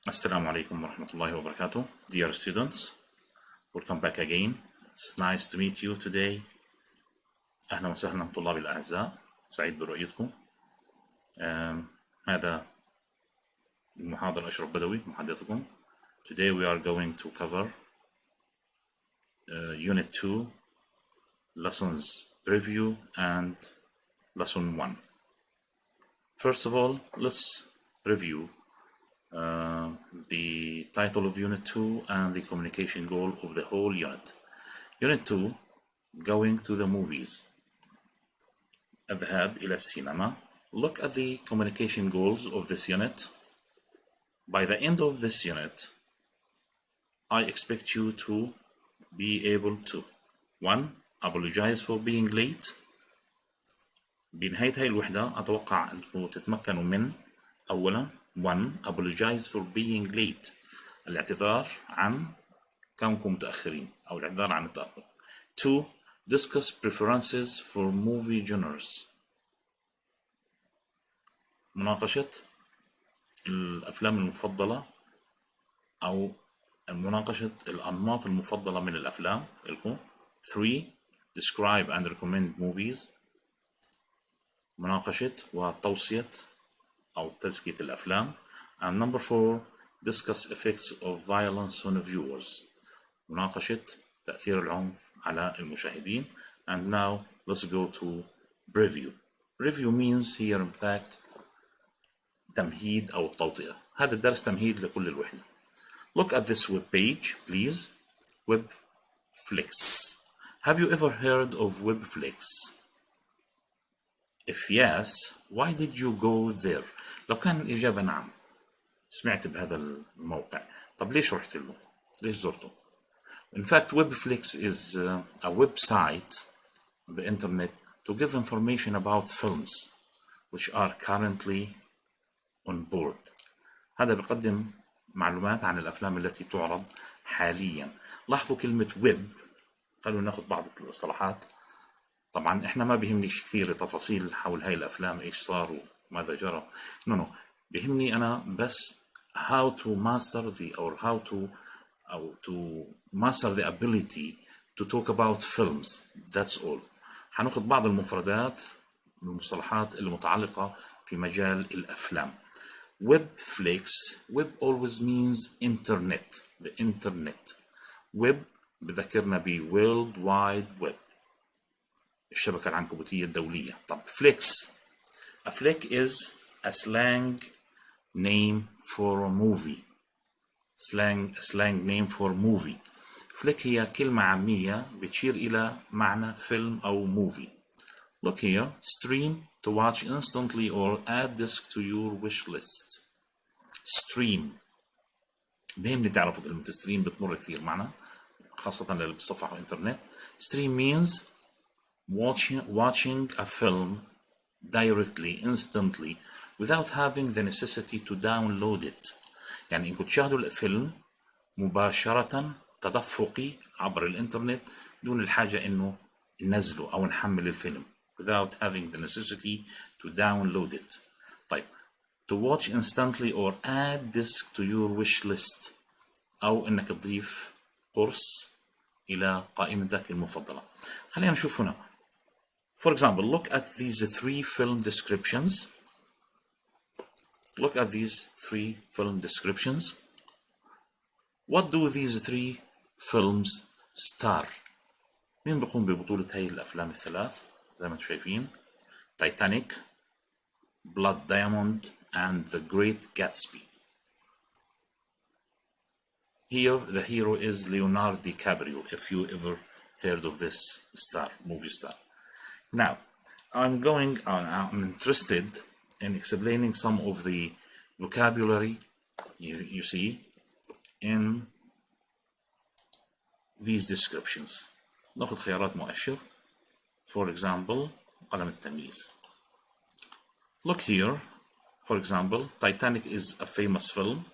Assalamu alaikum wa rahmatullahi wa barakatuh. Dear students, welcome back again. It's nice to meet you today. أهلا وسهلا طلابي الأعزاء، سعيد برؤيتكم. هذا المحاضر أشرف بدوي محدثكم. Today we are going to cover Unit 2, Lessons Review and Lesson 1. First of all, let's review the title of Unit 2 and the communication goal of the whole unit. Unit 2, going to the movies. الذهاب إلى السينما. Look at the communication goals of this unit. By the end of this unit, I expect you to be able to 1. Apologize for being late. بنهاية هاي الوحدة أتوقع أنكم تتمكنوا من أولا 1. Apologize for being late. الاعتذار عن كونكم متأخرين أو الاعتذار عن التأخر. 2. Discuss preferences for movie genres. مناقشة الأفلام المفضلة أو مناقشة الأنماط المفضلة من الأفلام لكم. 3. Describe and recommend movies. مناقشة وتوصية أو تزكية الأفلام. And number 4. Discuss effects of violence on viewers. مناقشة تأثير العنف على المشاهدين. And now let's go to preview. Preview means here in fact تمهيد أو التوطئة. هذا الدرس تمهيد لكل الوحدة. Look at this web page please. Webflix. Have you ever heard of Webflix? If yes, why did you go there? لو كان الإجابة نعم، سمعت بهذا الموقع، طب ليش رحت له؟ ليش زرته؟ In fact, Webflix is a website on the internet to give information about films which are currently on board. هذا بيقدم معلومات عن الأفلام التي تعرض حاليا. لاحظوا كلمة ويب، خلونا ناخذ بعض الاصطلاحات. طبعا احنا ما بيهمنيش كثير تفاصيل حول هاي الأفلام، ايش صار وماذا جرى. no بيهمني أنا بس how to master the ability to talk about films. That's all. هناخذ بعض المفردات والمصطلحات المتعلقة في مجال الأفلام. Webflix. Web always means internet. The internet. Web بذكرنا ب World Wide Web، الشبكة العنكبوتية الدولية. طب flex. A flick is a slang name for a movie. Slang name for movie. flick هي كلمة عامية بتشير إلى معنى فيلم أو movie. Look here. Stream, to watch instantly or add disc to your wish list. Stream. بهمني تعرفوا كلمة stream بتمر كثير معنا، خاصة للي بتصفحوا إنترنت. Stream means watching a film directly, instantly, without having the necessity to download it. يعني إنكم تشاهدوا الفيلم مباشرة تدفقي عبر الإنترنت دون الحاجة إنه ننزله أو نحمل الفيلم. without having the necessity to download it. طيب to watch instantly or add disc to your wish list، أو إنك تضيف قرص إلى قائمتك المفضلة. خلينا نشوف هنا. For example, look at these three film descriptions. Look at these three film descriptions. What do these three films star? مين بيقوم ببطولة هاي الأفلام الثلاث؟ زي ما انتم شايفين: Titanic, Blood Diamond, and The Great Gatsby. Here the hero is Leonardo DiCaprio, if you ever heard of this movie star. Now, I'm interested in explaining some of the vocabulary you see in these descriptions. ناخذ خيارات مؤشر. For example, قلم التمييز. Look here. For example, Titanic is a famous film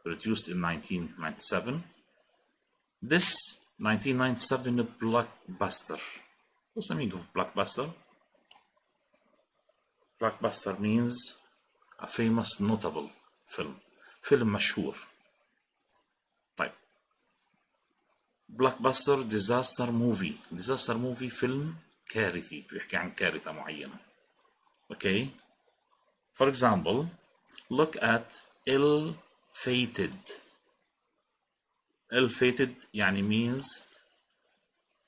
produced in 1997. This 1997 blockbuster. What's the meaning of blockbuster? Blockbuster means a famous, notable film. فيلم مشهور. blockbuster disaster movie. disaster movie فيلم كارثي بيحكي عن كارثة معينة. Okay. For example, look at ill-fated. ill-fated يعني means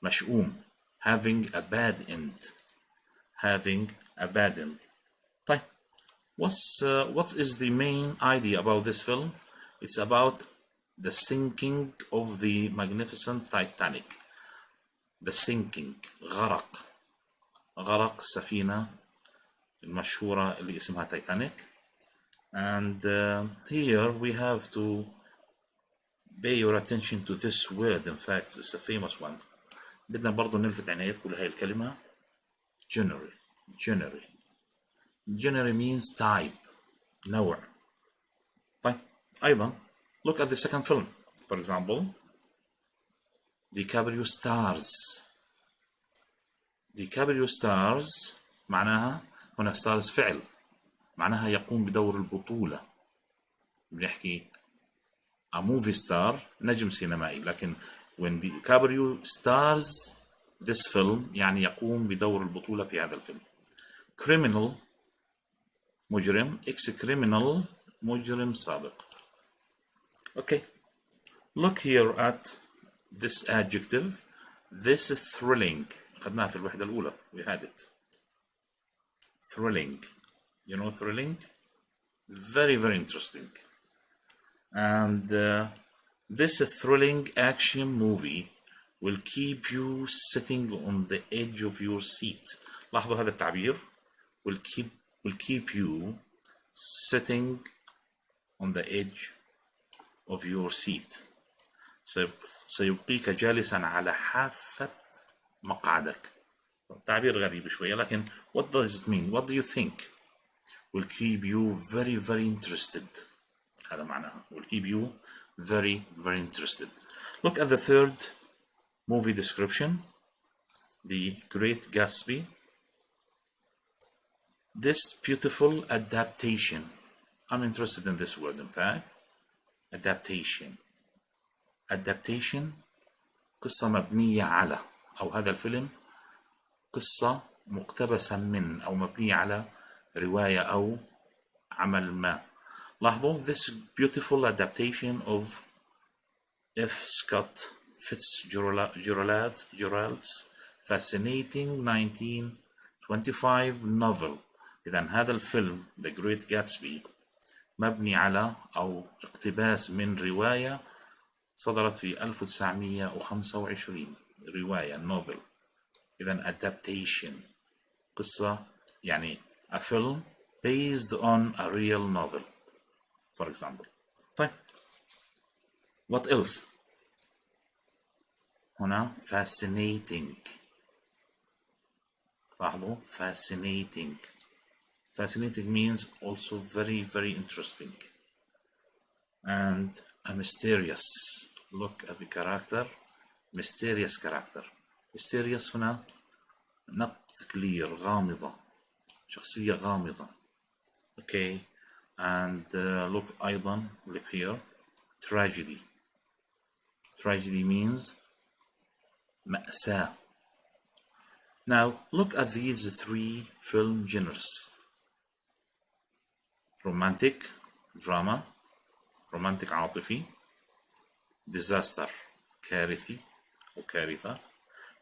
مشؤوم. having a bad end. having a bad end. طيب. What is the main idea about this film? It's about the sinking of the magnificent Titanic. The sinking. غرق السفينة المشهورة اللي اسمها تايتانيك. And here we have to pay your attention to this word. In fact, it's a famous one. بدنا برضو نلفت عنايتكم لهي الكلمة. Generally. Generally means type. نوع. طيب. أيضا look at the second film. For example, DiCaprio stars. DiCaprio stars معناها هنا stars فعل. معناها يقوم بدور البطولة. بنحكي a movie star نجم سينمائي. لكن when DiCaprio stars this film يعني يقوم بدور البطولة في هذا الفيلم. criminal مجرم. ex-criminal مجرم سابق. Okay. Look here at this adjective. This thrilling. أخذناها في الوحدة الأولى. We had it. Thrilling. You know thrilling? Very, very interesting. And this thrilling action movie will keep you sitting on the edge of your seat. لاحظوا هذا التعبير. will keep you sitting on the edge of your seat. سيبقيك جالسا على حافة مقعدك. تعبير غريب شوية لكن what does it mean? What do you think? Will keep you very, very interested. هذا معناها. Will keep you very, very interested. Look at the third movie description. The Great Gatsby. This beautiful adaptation. I'm interested in this word in fact. Adaptation. Adaptation قصة مبنية على أو هذا الفيلم قصة مقتبسة من أو مبنية على رواية أو عمل ما. لاحظوا this beautiful adaptation of F. Scott Fitzgerald's fascinating 1925 novel. إذا هذا الفيلم The Great Gatsby مبني على أو اقتباس من رواية صدرت في 1925. رواية novel. إذا adaptation قصة يعني a film based on a real novel for example. طيب what else؟ هنا fascinating. لاحظوا fascinating. Fascinating means also very, very interesting. And a mysterious. Look at the character. Mysterious character. Mysterious هنا not clear. غامضة. شخصية غامضة. Okay. And look أيضا. Look here. Tragedy. Tragedy means مأساة. Now look at these three film genres. romantic drama. romantic عاطفي. disaster كارثي أو كارثة.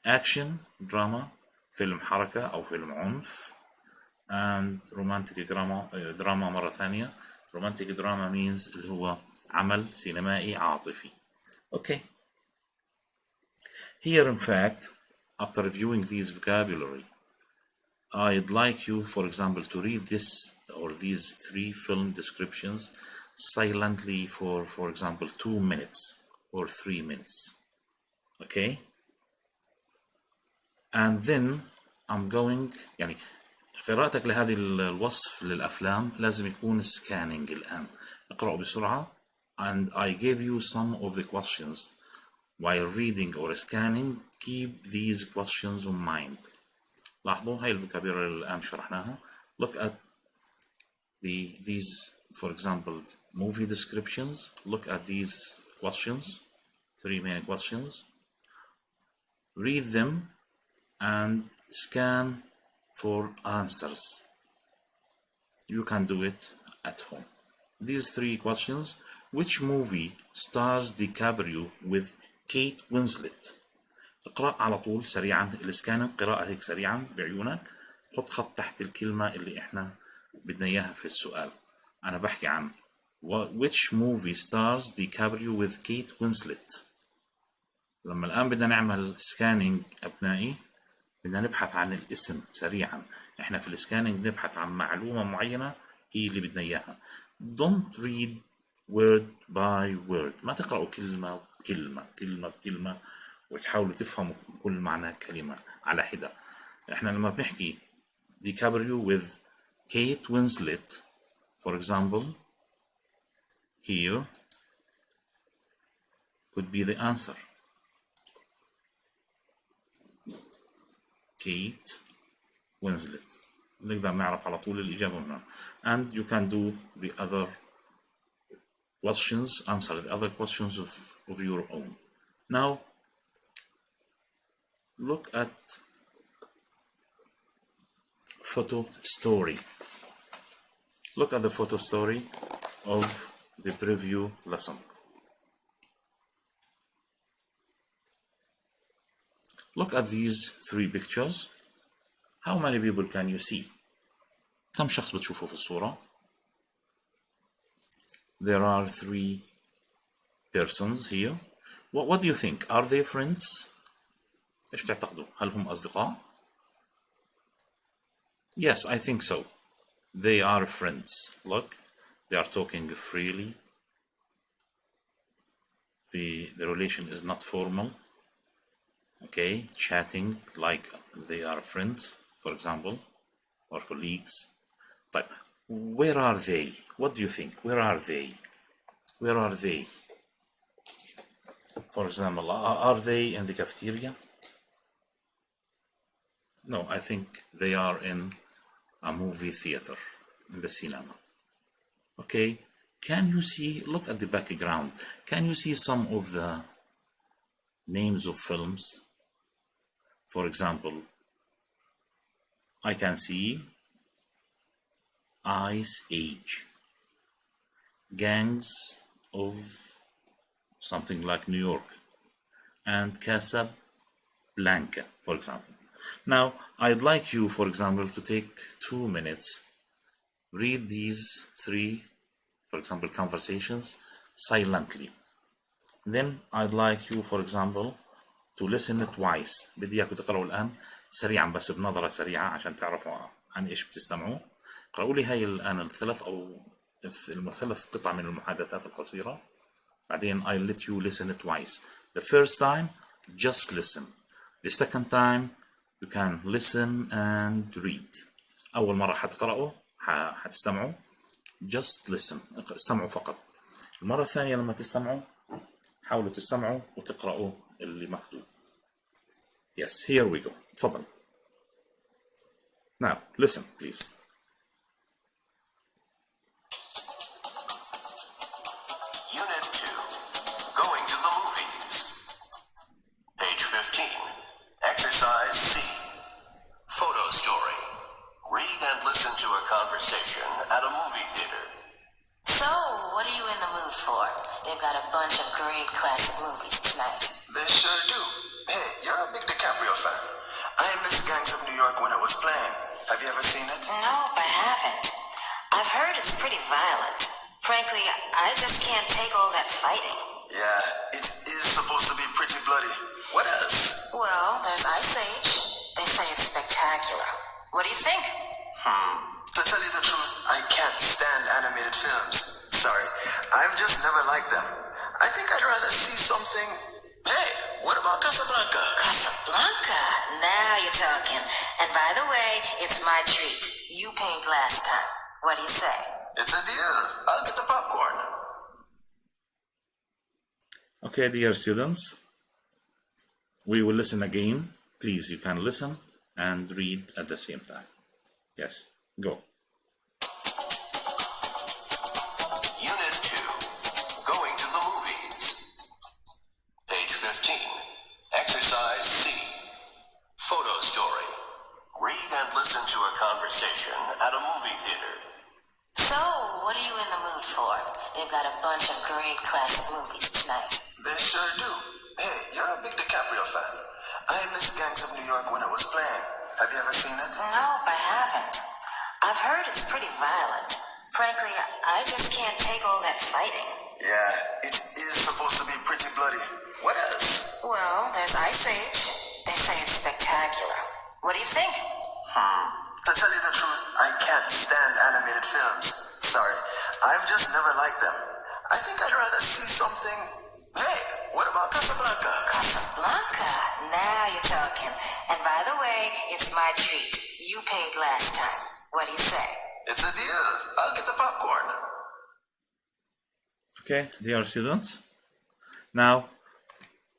action drama فيلم حركة أو فيلم عنف. and romantic drama مرة ثانية. romantic drama means اللي هو عمل سينمائي عاطفي. Okay. Here in fact after reviewing these vocabulary I'd like you for example to read this or these three film descriptions silently for example 2 minutes or 3 minutes. Okay. And then I'm going يعني قراءتك لهذه الوصف للأفلام لازم يكون scanning الآن. اقرأوا بسرعة. And I gave you some of the questions. While reading or scanning keep these questions in mind. لاحظوا هاي الفوكابيولاري اللي الآن شرحناها. Look at these for example movie descriptions. Look at these questions. 3 main questions. read them, and scan for answers. You can do it at home. These 3 questions: which movie stars DiCaprio with Kate Winslet؟ اقرأ على طول سريعا الاسكان، قراءة هيك سريعا بعيونك، حط خط تحت الكلمة اللي احنا بدنا اياها في السؤال. انا بحكي عن which movie stars DiCaprio with Kate Winslet. لما الآن بدنا نعمل سكانينج أبنائي، بدنا نبحث عن الاسم سريعا. احنا في السكانينج نبحث عن معلومة معينة هي اللي بدنا اياها. Don't read word by word. ما تقرأوا كلمة بكلمة كلمة بكلمة وتحاولوا تفهموا كل معنى كلمة على حدة. احنا لما بنحكي DiCaprio with Kate Winslet, for example, here could be the answer. Kate Winslet. نقدر نعرف على طول الإجابة هنا. And you can do the other questions, answer the other questions of your own. Now, look at photo story. Look at the photo story of the preview lesson. Look at these 3 pictures. How many people can you see? كم شخص بتشوفه في الصورة؟ There are 3 persons here. What do you think? Are they friends? إيش تعتقدوا؟ هل هم أصدقاء؟ Yes, I think so. They are friends. Look, they are talking freely. The relation is not formal. Okay, chatting like they are friends, for example, or colleagues. But where are they? What do you think? Where are they? Where are they? For example, are they in the cafeteria? No, I think they are in a movie theater, in the cinema. Okay, can you see, look at the background, can you see some of the names of films? For example, I can see Ice Age, Gangs of something like New York, and Casablanca, for example. Now, I'd like you, for example, to take 2 minutes, read these 3, for example, conversations silently. Then I'd like you, for example, to listen twice. بدي اياكم تقرأوا الآن سريعا بس بنظرة سريعة عشان تعرفوا عن ايش بتستمعوا. اقرأوا لي هاي الآن الثلاث قطع من المحادثات القصيرة. بعدين I'll let you listen twice. The first time, just listen. The second time, you can listen and read. أول مرة حتقرأوا حتستمعوا just listen. استمعوا فقط. المرة الثانية لما تستمعوا حاولوا تستمعوا وتقرأوا اللي مكتوب. Yes, here we go. تفضل. Now, listen, please. Unit 2, Going to the Movies. Page 15, Exercise C. Photo story. Read and listen to a conversation at a movie theater. So, what are you in the mood for? They've got a bunch of great classic movies tonight. They sure do. Hey, you're a big DiCaprio fan. I missed Gangs of New York when it was playing. Have you ever seen it? Nope, I haven't. I've heard it's pretty violent. Frankly, I just can't take all that fighting. Yeah, it is supposed to be pretty bloody. What else? Well, there's Ice Age. They say it's spectacular. What do you think? To tell you the truth, I can't stand animated films. Sorry, I've just never liked them. I think I'd rather see something... Hey, what about Casablanca? Casablanca? Now you're talking. And by the way, it's my treat. You paid last time. What do you say? It's a deal. I'll get the popcorn. Okay, dear students, we will listen again. Please, you can listen and read at the same time. Yes, go. Unit 2, Going to the Movies. Page 15, Exercise C. movie theater. So, what are you in the mood for? They've got a bunch of great classic movies tonight. They sure do. Hey, you're a big DiCaprio fan. I missed Gangs of New York when it was playing. Have you ever seen it? Nope, I haven't. I've heard it's pretty violent. Frankly, I just can't take all that fighting. Yeah, it is supposed to be pretty bloody. What else? Well, there's Ice Age. They say it's spectacular. What do you think? To tell you the truth, I can't stand animated films. Sorry, I've just never liked them. I think I'd rather see something. Hey, what about Casablanca? Casablanca. Now you're talking. And by the way, it's my treat. You paid last time. What do you say? It's a deal. I'll get the popcorn. Okay, dear students. Now,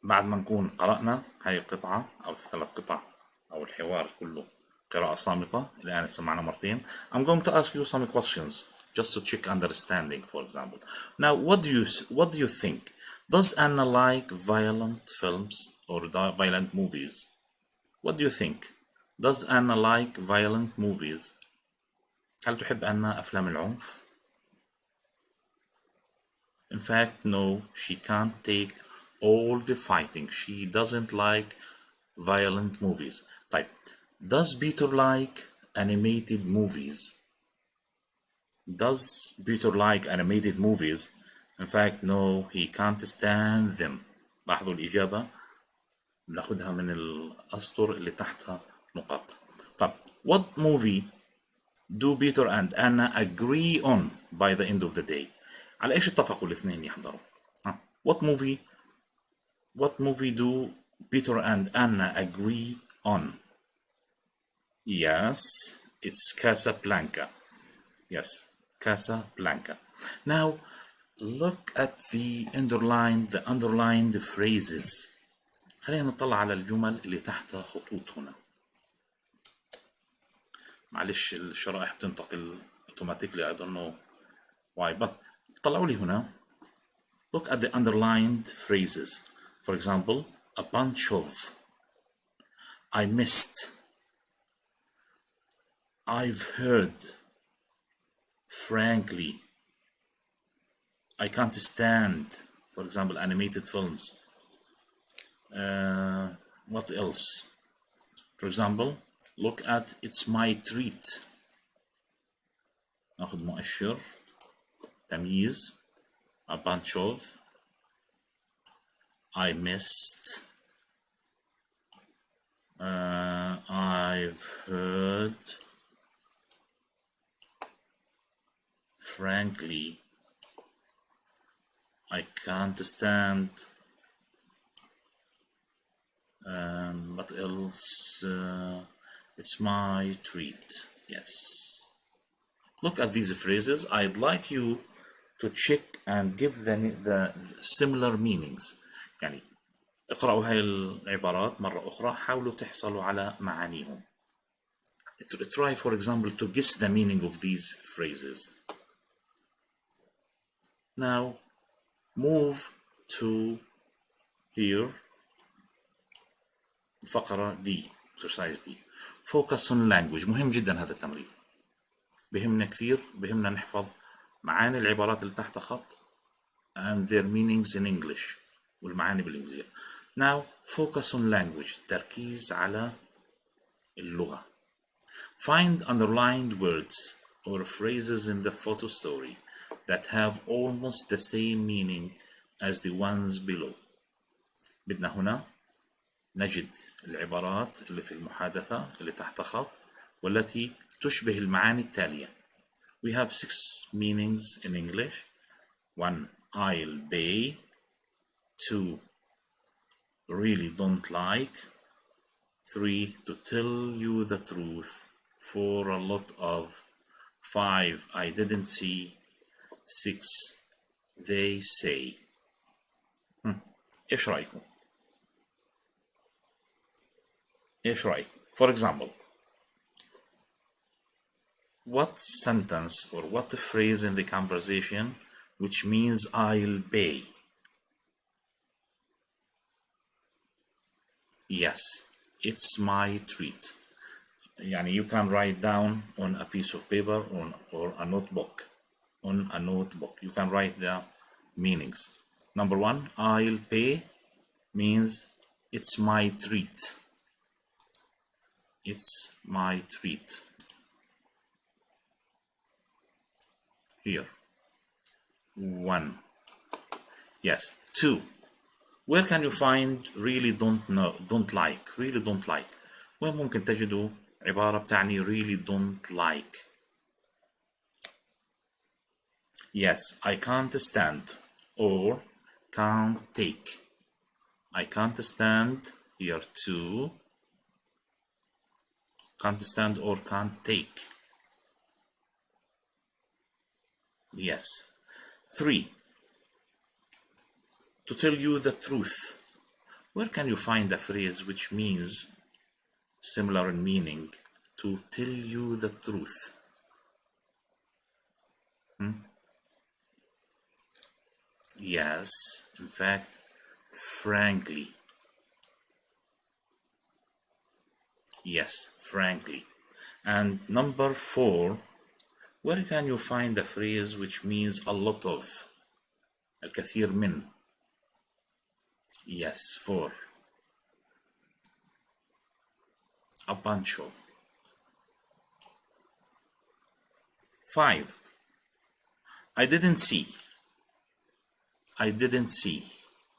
بعد ما نكون قرأنا هاي القطعة أو الثلاث قطع أو الحوار كله قراءة صامتة الآن سمعنا مرتين. I'm going to ask you some questions just to check understanding, for example. Now, what do you think? Does Anna like violent films or violent movies? What do you think? Does Anna like violent movies? هل تحب أنا أفلام العنف؟ In fact, no, she can't take all the fighting. She doesn't like violent movies. طيب, does Peter like animated movies? Does Peter like animated movies? In fact, no, he can't stand them. لاحظوا الإجابة بناخدها من الأسطر اللي تحتها نقاط. طب, what movie do Peter and Anna agree on by the end of the day? على ايش اتفقوا الاثنين يحضروا؟ What movie do Peter and Anna agree on? Yes, it's Casablanca. Yes, Casablanca. Now, look at the underlined phrases. خلينا نطلع على الجمل اللي تحت خطوط هنا. معلش الشرائح بتنتقل automatically, I don't know why, but طلعوا لي هنا. Look at the underlined phrases. For example, a bunch of, I missed, I've heard, frankly, I can't stand, for example, animated films. What else? For example, look at it's my treat. ناخد مؤشر تمييز. A bunch of, I missed, I've heard, frankly, I can't stand, what else? It's my treat. Yes. Look at these phrases. I'd like you to check and give them the similar meanings. يعني اقرأوا هاي العبارات مرة أخرى. حاولوا تحصلوا على معانيهم. Try, for example, to guess the meaning of these phrases. Now, move to here. الفقرة دي. Exercise دي. Focus on language. مهم جدا هذا التمرين. بهمنا كثير. بهمنا نحفظ معاني العبارات اللي تحت خط and their meanings in English والمعاني بالإنجليزية. Now focus on language. تركيز على اللغة. Find underlined words or phrases in the photo story that have almost the same meaning as the ones below. بدنا هنا نجد العبارات اللي في المحادثة اللي تحت خط والتي تشبه المعاني التالية. We have 6 meanings in English. 1. I'll pay. 2. Really don't like. 3. To tell you the truth. 4. A lot of. 5. I didn't see. 6. They say. إيش رأيكم؟ إيش رأيكم؟ For example, what sentence or what phrase in the conversation which means I'll pay? Yes, it's my treat. يعني you can write down on a piece of paper or a notebook. On a notebook you can write the meanings. Number one, I'll pay means it's my treat. It's my treat. Here. One. Yes. Two. Where can you find really don't know, don't like, really don't like? وين ممكن تجدوا عبارة بتعني really don't like? Yes, I can't stand or can't take. I can't stand here too. Can't stand or can't take. Yes. Three. To tell you the truth. Where can you find a phrase which means similar in meaning to tell you the truth? Yes, in fact, frankly. Yes, frankly. And number four, where can you find a phrase which means a lot of? الكثير من. Yes, four. A bunch of. Five. I didn't see. I didn't see.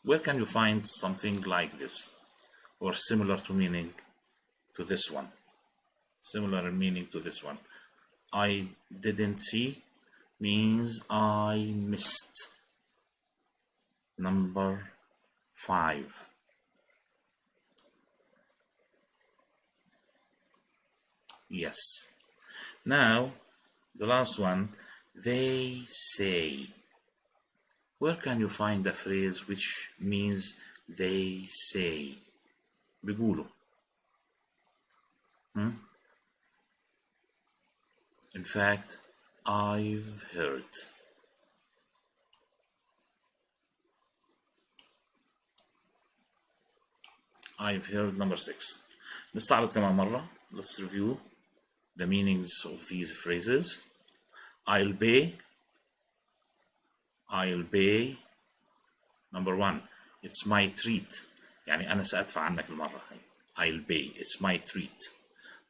Where can you find something like this or similar to meaning to this one? Similar in meaning to this one. I didn't see means I missed. Number five. Yes. Now, the last one, they say. Where can you find a phrase which means they say? بيقولوا. In fact, I've heard. I've heard number six. نستعرض كمان مرة. Let's review the meanings of these phrases. I'll pay. I'll pay. Number one, it's my treat. يعني أنا سأدفع عنك المرة. I'll pay. It's my treat.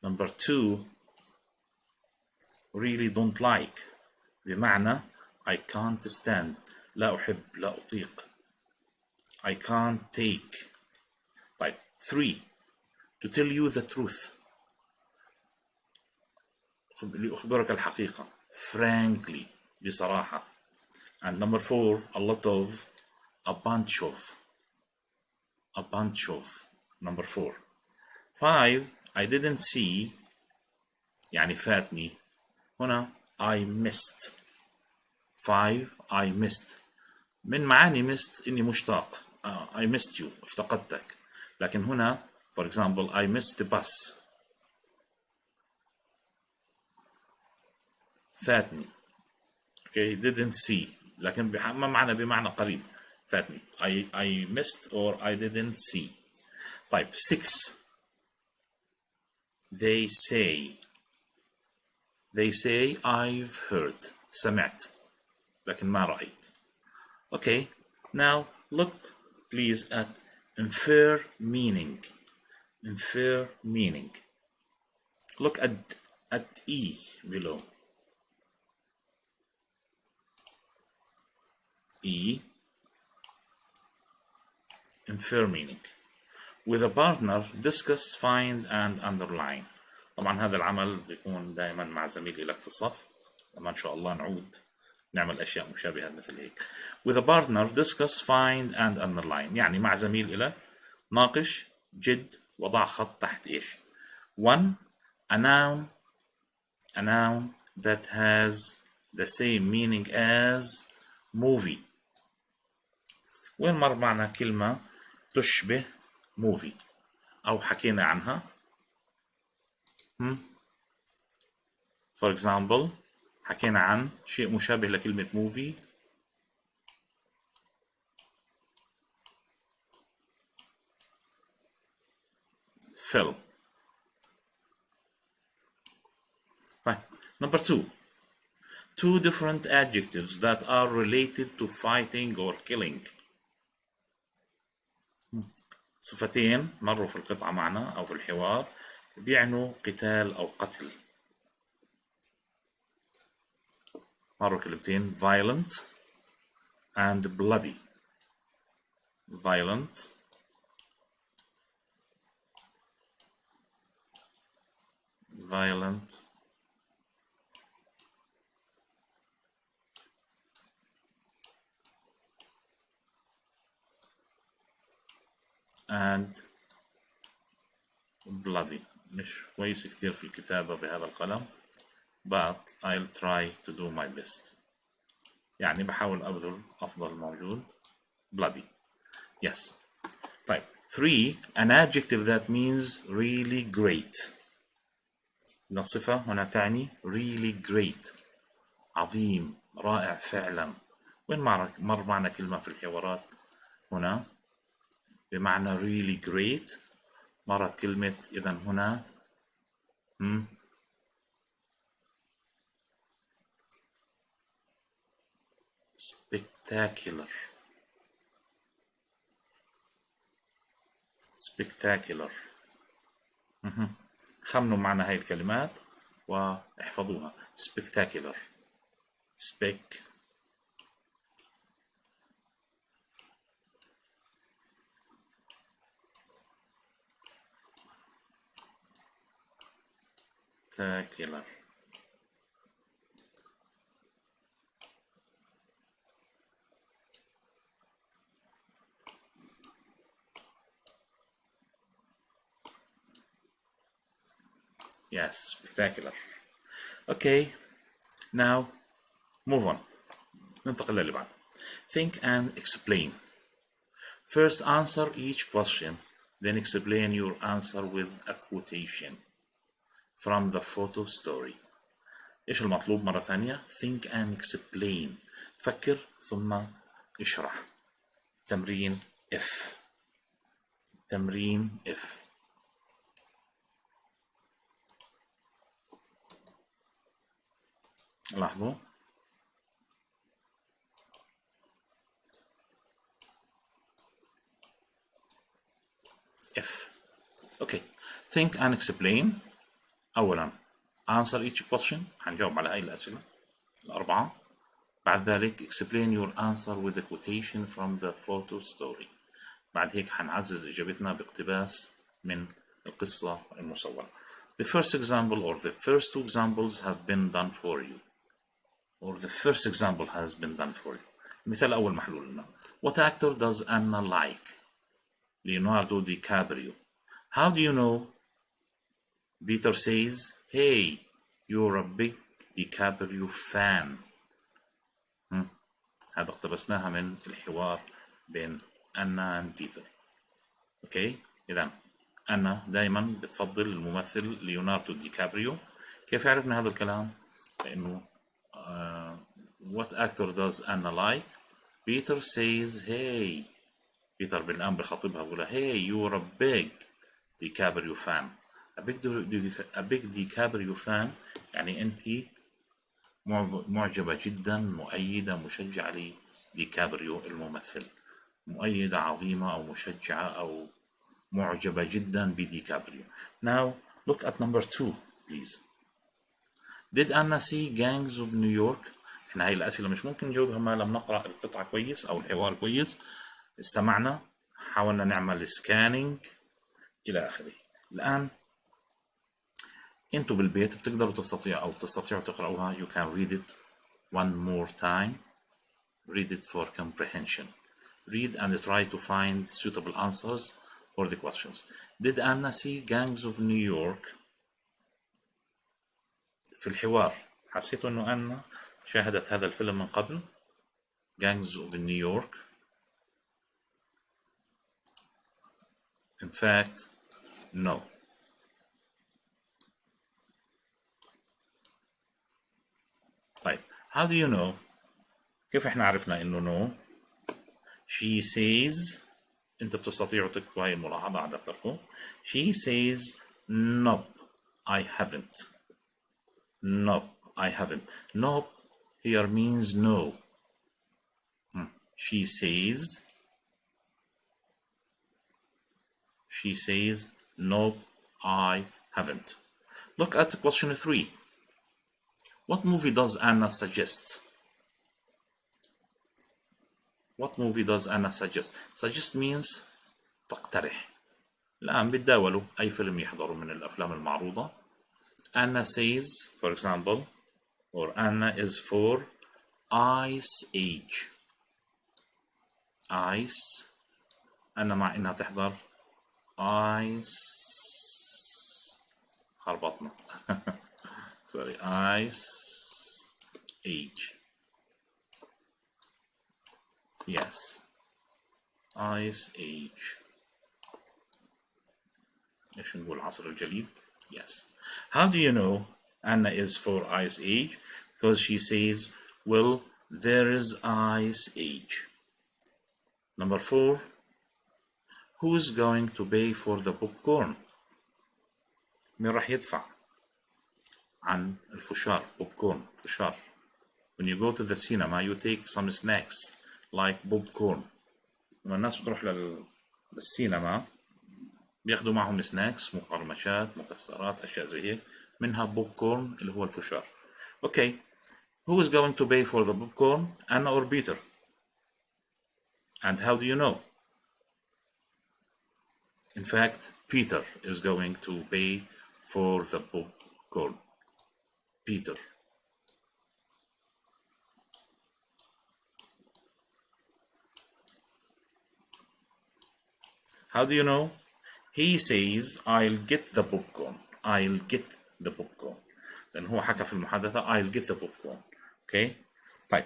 Number two, really don't like. بمعنى I can't stand. لا أحب. لا أطيق. I can't take. طيب. Three, to tell you the truth. لأخبرك الحقيقة. Frankly. بصراحة. And number four, a lot of, a bunch of. A bunch of. Number four. Five, I didn't see. يعني فاتني. هنا I missed. Five, I missed. من معاني missed إني مشتاق. I missed you. افتقدتك. لكن هنا for example I missed the bus. فاتني. Okay, didn't see. لكن ما معنى بمعنى قريب. فاتني. I missed or I didn't see. طيب. Six. They say. They say I've heard. سمعت. لكن ما رأيت. Okay. Now look please at infer meaning. Infer meaning. Look at E below. E. Infer meaning. With a partner, discuss, find and underline. طبعا هذا العمل بيكون دائما مع زميلي لك في الصف. لما إن شاء الله نعود نعمل أشياء مشابهة مثل هيك. With a partner, discuss, find and underline. يعني مع زميل لك ناقش جد وضع خط تحت إيش. One, a noun that has the same meaning as movie. وين مر معنا كلمة تشبه movie أو حكينا عنها. For example حكينا عن شيء مشابه لكلمة movie. film. Number 2. Two different adjectives that are related to fighting or killing. صفتين مروا في القطعة معنا أو في الحوار بيعنوا قتال أو قتل. مروا كلمتين violent and bloody. Violent and bloody. مش كويس كثير في الكتابة بهذا القلم but I'll try to do my best. يعني بحاول أبذل أفضل موجود. bloody. Yes. طيب 3. An adjective that means really great. الصفة هنا تعني really great. عظيم رائع فعلا. وين مر معنا كلمة في الحوارات هنا بمعنى really great. مرت كلمة إذا هنا spectacular. خمنوا معنا هاي الكلمات واحفظوها. spectacular Yes, spectacular. Okay, now move on. ننتقل للي بعد. Think and explain. First answer each question, then explain your answer with a quotation from the photo story. إيش المطلوب مرة ثانية؟ Think and explain. فكر ثم اشرح. تمرين F. لاحظوا F. Okay. Think and explain. أولا answer each question. هنجاوب على هاي الأسئلة الأربعة. بعد ذلك explain your answer with a quotation from the photo story. بعد هيك هنعزز إجابتنا باقتباس من القصة المصورة. The first example or the first two examples have been done for you. Or the first example has been done for you. المثال الأول محلول لنا. What actor does Anna like? Leonardo DiCaprio. How do you know? Peter says, hey, you're a big DiCaprio fan. هذا اقتبسناها من الحوار بين أنا and بيتر. اوكي إذا أنا دائما بتفضل الممثل ليوناردو دي كابريو. كيف عرفنا هذا الكلام؟ لأنه what actor does Anna like? Peter says hey. بيتر بالآن بخاطبها بقولها hey you're a big DiCaprio fan. a big DiCaprio fan يعني أنت معجبة جدا مؤيدة مشجعة لديكابريو الممثل. مؤيدة عظيمة أو مشجعة أو معجبة جدا بديكابريو. Now look at number 2 please. Did Anna see Gangs of New York? احنا هاي الأسئلة مش ممكن نجاوبها ما لم نقرأ القطعة كويس أو الحوار كويس. استمعنا حاولنا نعمل سكانينج إلى آخره. الآن انتوا بالبيت بتقدروا تستطيعوا تقرأوها. You can read it one more time. Read it for comprehension. Read and try to find suitable answers for the questions. Did Anna see Gangs of New York? في الحوار حسيتوا انه أنا شاهدت هذا الفيلم من قبل Gangs of New York. In fact, no. طيب how do you know? كيف احنا عرفنا انه no؟ She says. انت بتستطيعوا تكتبوا هاي الملاحظة على دفتركم. She says nope I haven't. Nope I haven't. Nope here means no. She says, nope, I haven't. Look at question 3. What movie does Anna suggest? What movie does Anna suggest? Suggest means تقترح. الآن بتداولوا أي فيلم يحضروا من الأفلام المعروضة. Anna says, for example, or Anna is for Ice Age. Ice. أنا مع إنها تحضر Ice. خربطنا. Sorry, Ice Age. Yes. Ice Age. إيش نقول عصر الجليد? Yes. How do you know Anna is for Ice Age? Because she says, well, there is Ice Age. Number 4. Who's going to pay for the popcorn? مين راح يدفع عن الفشار؟ popcorn فشار. When you go to the cinema you take some snacks like popcorn. لما الناس بتروح للسينما بياخدوا معهم سناكس، مقرمشات، مكسرات، أشياء زي هيك، منها popcorn اللي هو الفشار. Okay, who is going to pay for the popcorn? Anna or Peter? And how do you know? In fact, Peter is going to pay for the popcorn. Peter. How do you know? He says, I'll get the popcorn. I'll get the popcorn. لأن هو حكى في المحادثة I'll get the popcorn. Okay? طيب.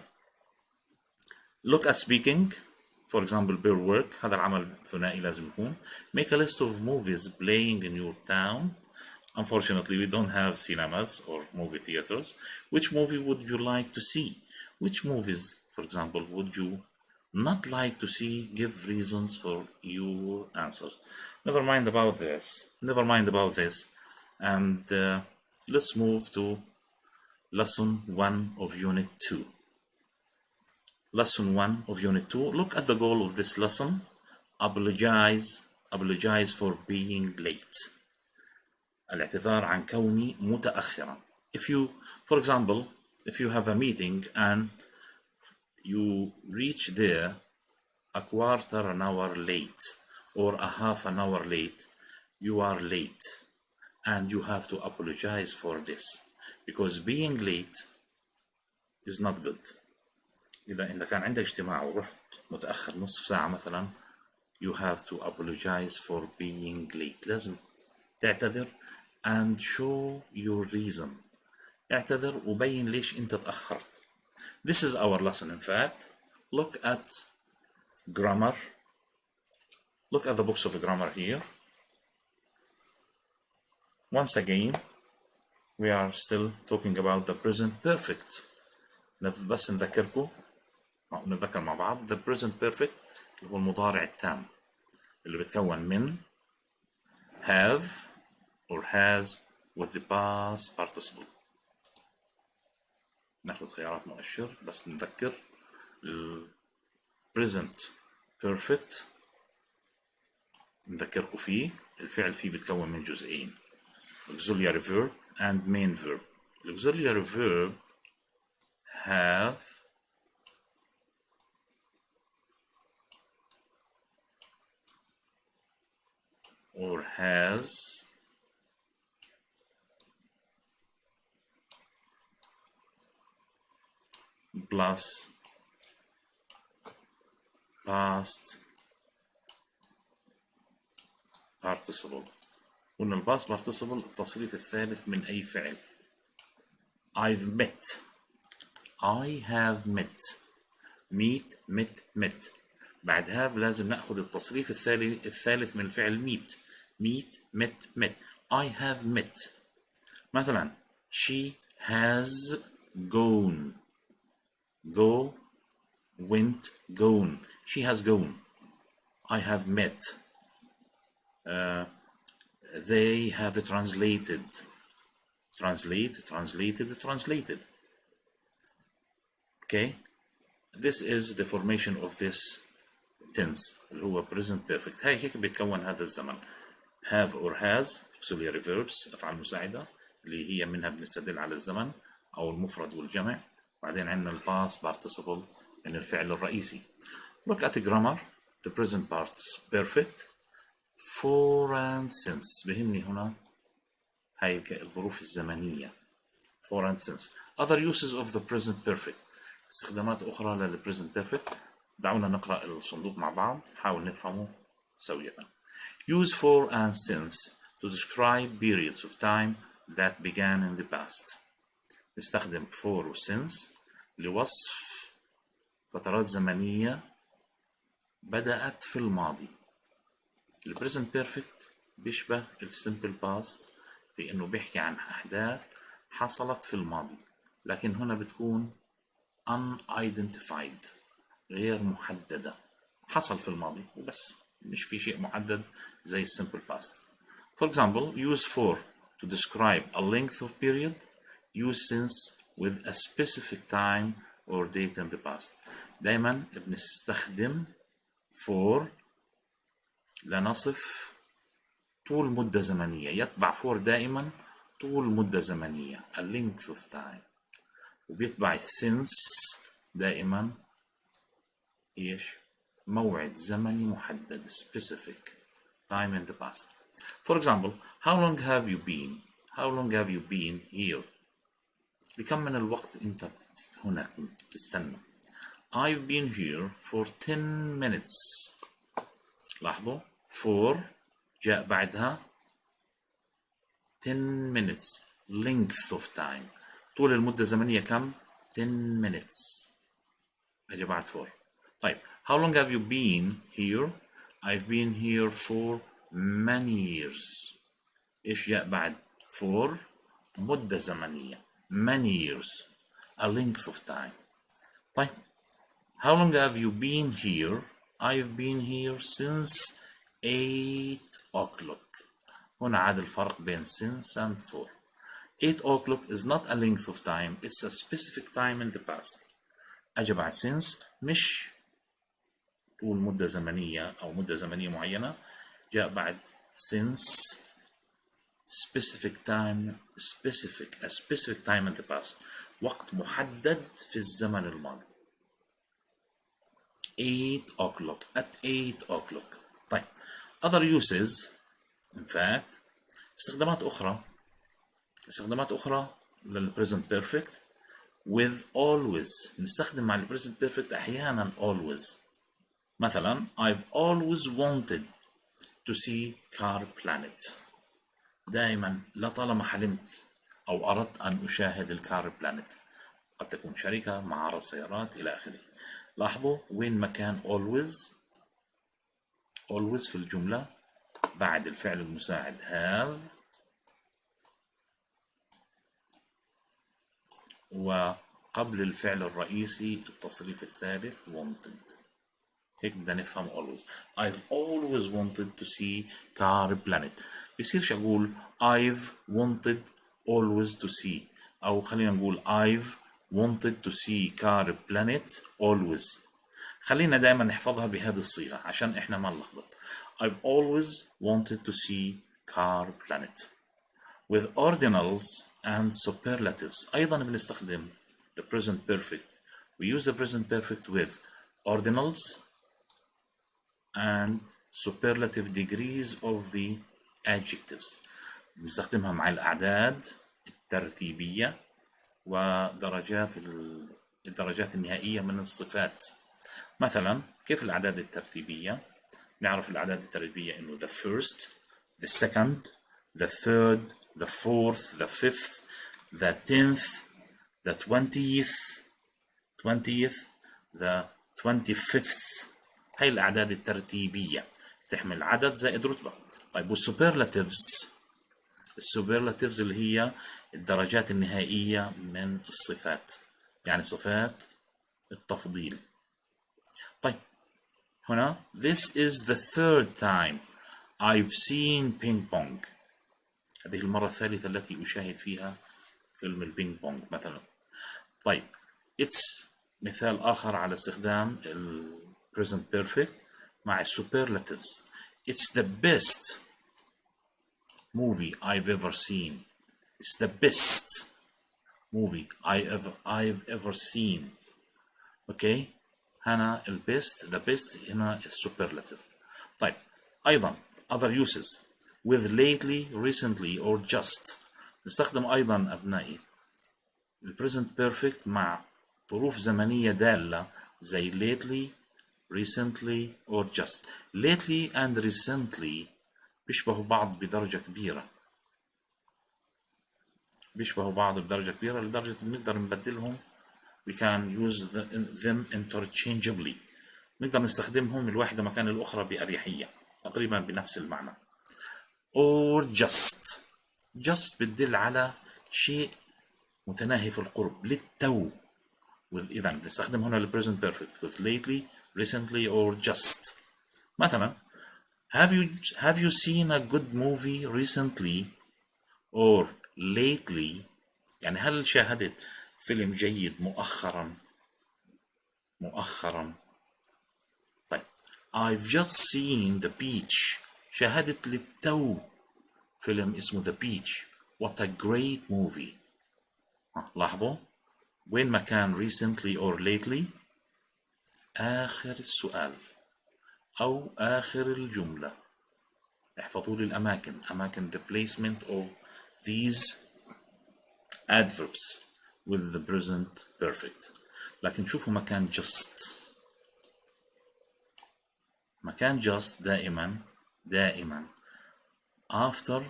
Look at speaking. For example, pair work. هذا العمل ثنائي لازم يكون. Make a list of movies playing in your town. Unfortunately, we don't have cinemas or movie theaters. Which movie would you like to see? Which movies, for example, would you not like to see? Give reasons for your answers. Never mind about this. And let's move to lesson 1 of unit 2. Lesson 1 of unit 2. Look at the goal of this lesson. Apologize for being late. الاعتذار عن كوني متأخرا. If you, for example, if you have a meeting and you reach there a quarter an hour late or a half an hour late, you are late and you have to apologize for this because being late is not good. إذا كان عندك اجتماع ورحت متأخر نصف ساعة مثلا, you have to apologize for being late. لازم تعتذر and show your reason. اعتذر وبين ليش انت تأخرت. This is our lesson. In fact, look at grammar. Look at the books of grammar here. Once again, we are still talking about the present perfect. بس نذكر مع بعض. The present perfect هو المضارع التام اللي بتكون من have or has with the past participle. ناخد خيارات مؤشر بس نذكر. present perfect نذكركم فيه. الفعل فيه بتكون من جزئين, auxiliary verb and main verb. auxiliary verb have or has plus past participle. قلنا الباست participle التصريف الثالث من أي فعل. I've met. I have met. meet met. بعد have لازم نأخذ التصريف الثالث من الفعل meet. met. I have met. مثلا she has gone. go, went, gone. She has gone. I have met. They have translated. translate, translated, translated. Okay, this is the formation of this tense اللي هو present perfect. هيك بيتكون هذا الزمن. have or has auxiliary verbs أفعال مساعدة اللي هي منها بنستدل على الزمن أو المفرد والجمع. بعدين عندنا ال past participle من الفعل الرئيسي. Look at the grammar. The present perfect for and since. بهمني هنا هاي الظروف الزمنية. for and since. Other uses of the present perfect. استخدامات أخرى لل present perfect. دعونا نقرأ الصندوق مع بعض نحاول نفهمه سوية. Use for and since to describe periods of time that began in the past. نستخدم for و since لوصف فترات زمنية بدأت في الماضي. ال present perfect بيشبه ال simple past في إنه بيحكي عن أحداث حصلت في الماضي، لكن هنا بتكون unidentified غير محددة، حصل في الماضي وبس، مش في شيء محدد زي simple past. For example, use for to describe a length of period. Use since with a specific time or date in the past. دايما بنستخدم for لنصف طول مدة زمنية. يتبع for دائما طول مدة زمنية a length of time، وبيتبع since دائما ايش؟ موعد زمني محدد specific time in the past. For example, how long have you been? How long have you been here? بكم من الوقت انت هنا كنت تستنى؟ I've been here for 10 minutes. لاحظوا for جاء بعدها 10 minutes length of time، طول المدة الزمنية كم؟ 10 minutes اجى بعد for. طيب how long have you been here? I've been here for many years. ايش جاء بعد for؟ مدة زمنية many years a length of time. طيب how long have you been here? I've been here since 8 o'clock. هنا عاد الفرق بين since and for. 8 o'clock is not a length of time, it's a specific time in the past. أجي بعد since مش طول مدة زمنية أو مدة زمنية معينة، جاء بعد since specific time a specific time in the past، وقت محدد في الزمن الماضي. 8 o'clock at 8 o'clock. طيب other uses in fact استخدامات أخرى لل present perfect with always. نستخدم مع ال present perfect أحيانا always. مثلا I've always wanted to see car planet. دائما لطالما حلمت أو أردت أن أشاهد الكار بلانت. قد تكون شركة، معرض سيارات إلى آخره. لاحظوا وين مكان always في الجملة بعد الفعل المساعد have وقبل الفعل الرئيسي التصريف الثالث wanted. هيك بدنا نفهم always. I've always wanted to see car planet. بيصيرش أقول I've wanted always to see، أو خلينا نقول I've wanted to see car planet always. خلينا دائما نحفظها بهذه الصيغة عشان إحنا ما نلخبط. I've always wanted to see car planet. With ordinals and superlatives أيضا بنستخدم the present perfect. We use the present perfect with ordinals and superlative degrees of the adjectives. بنستخدمها مع الأعداد الترتيبية ودرجات الدرجات النهائية من الصفات. مثلا كيف الأعداد الترتيبية؟ نعرف الأعداد الترتيبية إنه the first, the second, the third, the fourth, the fifth, the 10th, the 20th, the 25th. هاي الأعداد الترتيبية تحمل عدد زائد رتبة. طيب والسوبرلاتيفز اللي هي الدرجات النهائية من الصفات، يعني صفات التفضيل. طيب هنا this is the third time I've seen ping pong. هذه المرة الثالثة التي أشاهد فيها فيلم البينج بونج مثلا. طيب it's مثال آخر على استخدام ال present perfect مع superlatives. It's the best movie I've ever seen. It's the best movie I've ever seen. اوكي، هنا ال best the best هنا superlative. طيب أيضا other uses with lately recently or just. نستخدم أيضا أبنائي ال present perfect مع ظروف زمنية دالة زي lately recently or just. lately and recently بيشبهوا بعض بدرجة كبيرة، لدرجة بنقدر نبدلهم. we can use them interchangeably. نقدر نستخدمهم الواحدة مكان الأخرى بأريحية، تقريبا بنفس المعنى. or just بتدل على شيء متناهي في القرب للتو. إذا نستخدم هنا ال present perfect with lately recently or just. مثلا have you seen a good movie recently or lately؟ يعني هل شاهدت فيلم جيد مؤخرا؟ طيب I've just seen the beach. شاهدت للتو فيلم اسمه The Beach. What a great movie. لاحظوا وين مكان recently or lately؟ آخر السؤال أو آخر الجملة. احفظوا لي أماكن the placement of these adverbs with the present perfect. لكن شوفوا مكان just دائما after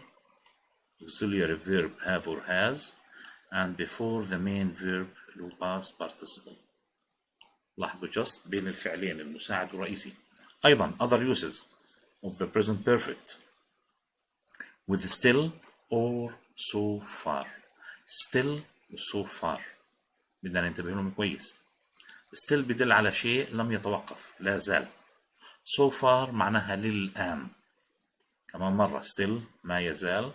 auxiliary verb have or has and before the main verb اللي هو past participle. لاحظوا just بين الفعلين المساعد والرئيسي. أيضا other uses of the present perfect with still or so far. still و so far بدنا ننتبه لهم كويس. still بدل على شيء لم يتوقف، لا زال. so far معناها للآن. كمان مرة still ما يزال،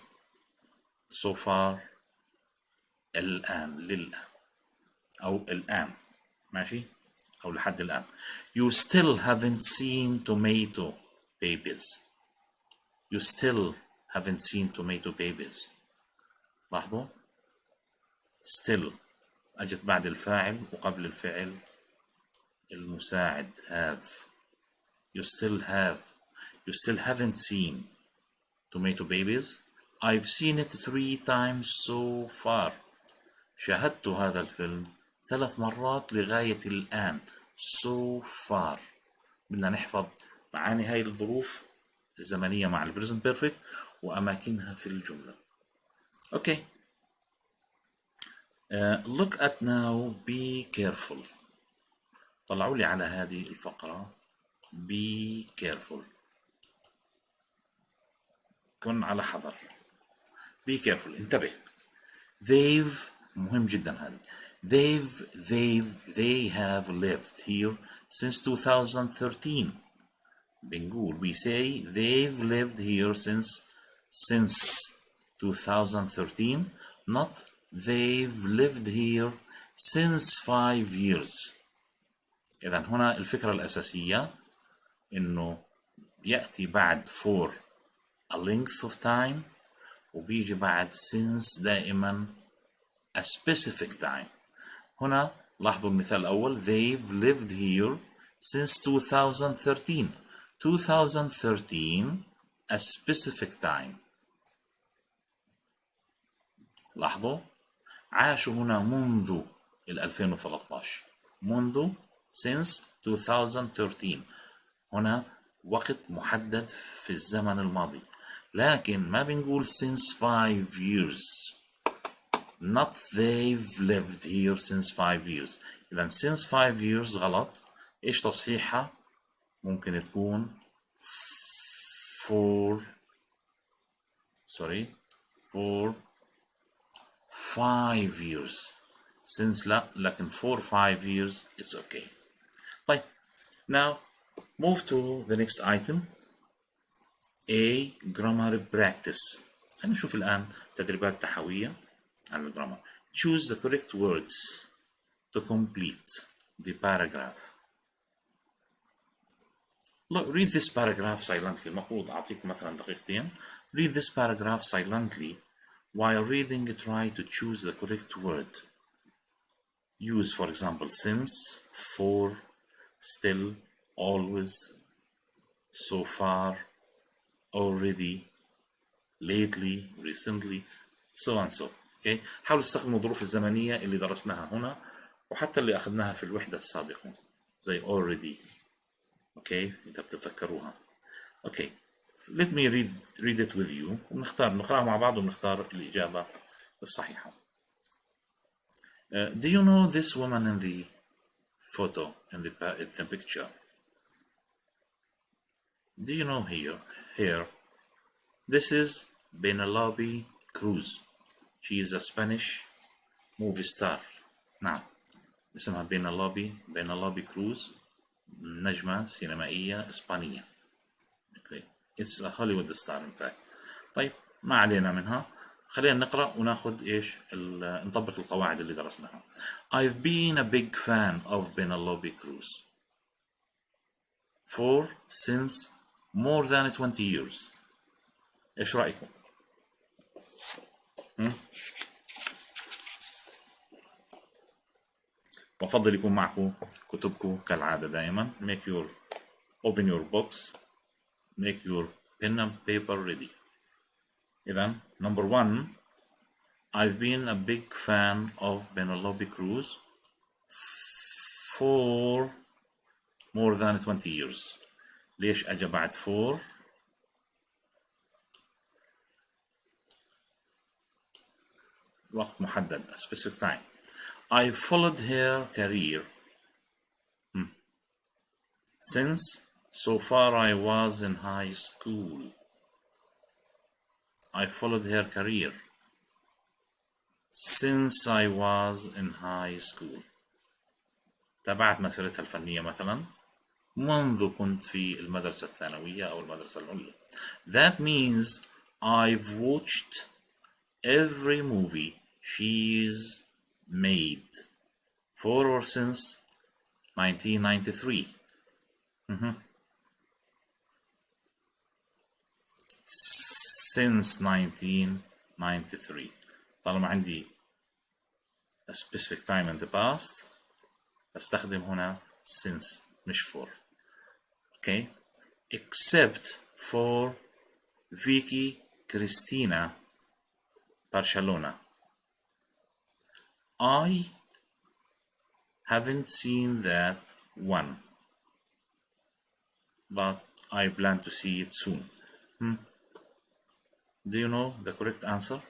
so far للآن أو الآن، ماشي، أو لحد الآن. You still haven't seen tomato babies. You still haven't seen tomato babies. لاحظوا still أجت بعد الفاعل وقبل الفعل المساعد have. You still haven't seen tomato babies. I've seen it 3 times so far. شاهدت هذا الفيلم 3 مرات لغاية الآن. so far. بدنا نحفظ معاني هاي الظروف الزمنية مع ال present perfect وأماكنها في الجملة. Okay. Look at now. Be careful. طلعوا لي على هذه الفقرة. Be careful. كن على حذر. Be careful. انتبه. They've مهم جدا هذا. They have lived here since 2013. بنقول we say they've lived here since 2013, not they've lived here since 5 years. إذا هنا الفكرة الأساسية إنه يأتي بعد for a length of time وبيجي بعد since دائما a specific time. هنا لاحظوا المثال الأول they've lived here since 2013. 2013 a specific time. لاحظوا عاشوا هنا منذ 2013. منذ since 2013 هنا وقت محدد في الزمن الماضي، لكن ما بنقول since 5 years. not they've lived here since 5 years. إذا since 5 years غلط. إيش تصحيحها؟ ممكن تكون for 5 years. since لا، لكن for 5 years it's okay. طيب now move to the next item. A grammar practice. خلينا نشوف الآن تدريبات تحوية على الجرامر. choose the correct words to complete the paragraph. Look, read this paragraph silently. المفروض أعطيكم مثلا دقيقتين. Read this paragraph silently. While reading, try to choose the correct word. Use, for example, since, for, still, always, so far, already, lately, recently, so and so. Okay. حاولوا تستخدموا الظروف الزمنية اللي درسناها هنا وحتى اللي أخذناها في الوحدة السابقة زي already. Okay. إذا بتتذكروها. Okay. Let me read it with you. نقرأها مع بعض ونختار الإجابة الصحيحة. Do you know this woman in the photo, in the picture? Do you know here? This is Penelope Cruz. She is a Spanish movie star. نعم اسمها بينالوبي كروز نجمة سينمائية إسبانية. Okay. It's a Hollywood star in fact. طيب ما علينا منها. خلينا نقرأ وناخد نطبق القواعد اللي درسناها. I've been a big fan of Penelope Cruz since more than 20 years. إيش رأيكم؟ وأفضل يكون معكم كتبكم كالعادة دائما. Open your books, make your pen and paper ready. إذن number 1, I've been a big fan of Penelope Cruz for more than 20 years. ليش أجا بعد for؟ وقت محدد, a specific time. I followed her career since so far I was in high school. I followed her career since I was in high school. تابعت مسيرتها الفنية مثلا منذ كنت في المدرسة الثانوية أو المدرسة العليا. That means I've watched every movie she's made for or since 1993. Since 1993. طالما عندي a specific time in the past استخدم هنا since مش for. Okay. Except for Vicky Cristina Barcelona. I haven't seen that one, but I plan to see it soon. Do you know the correct answer?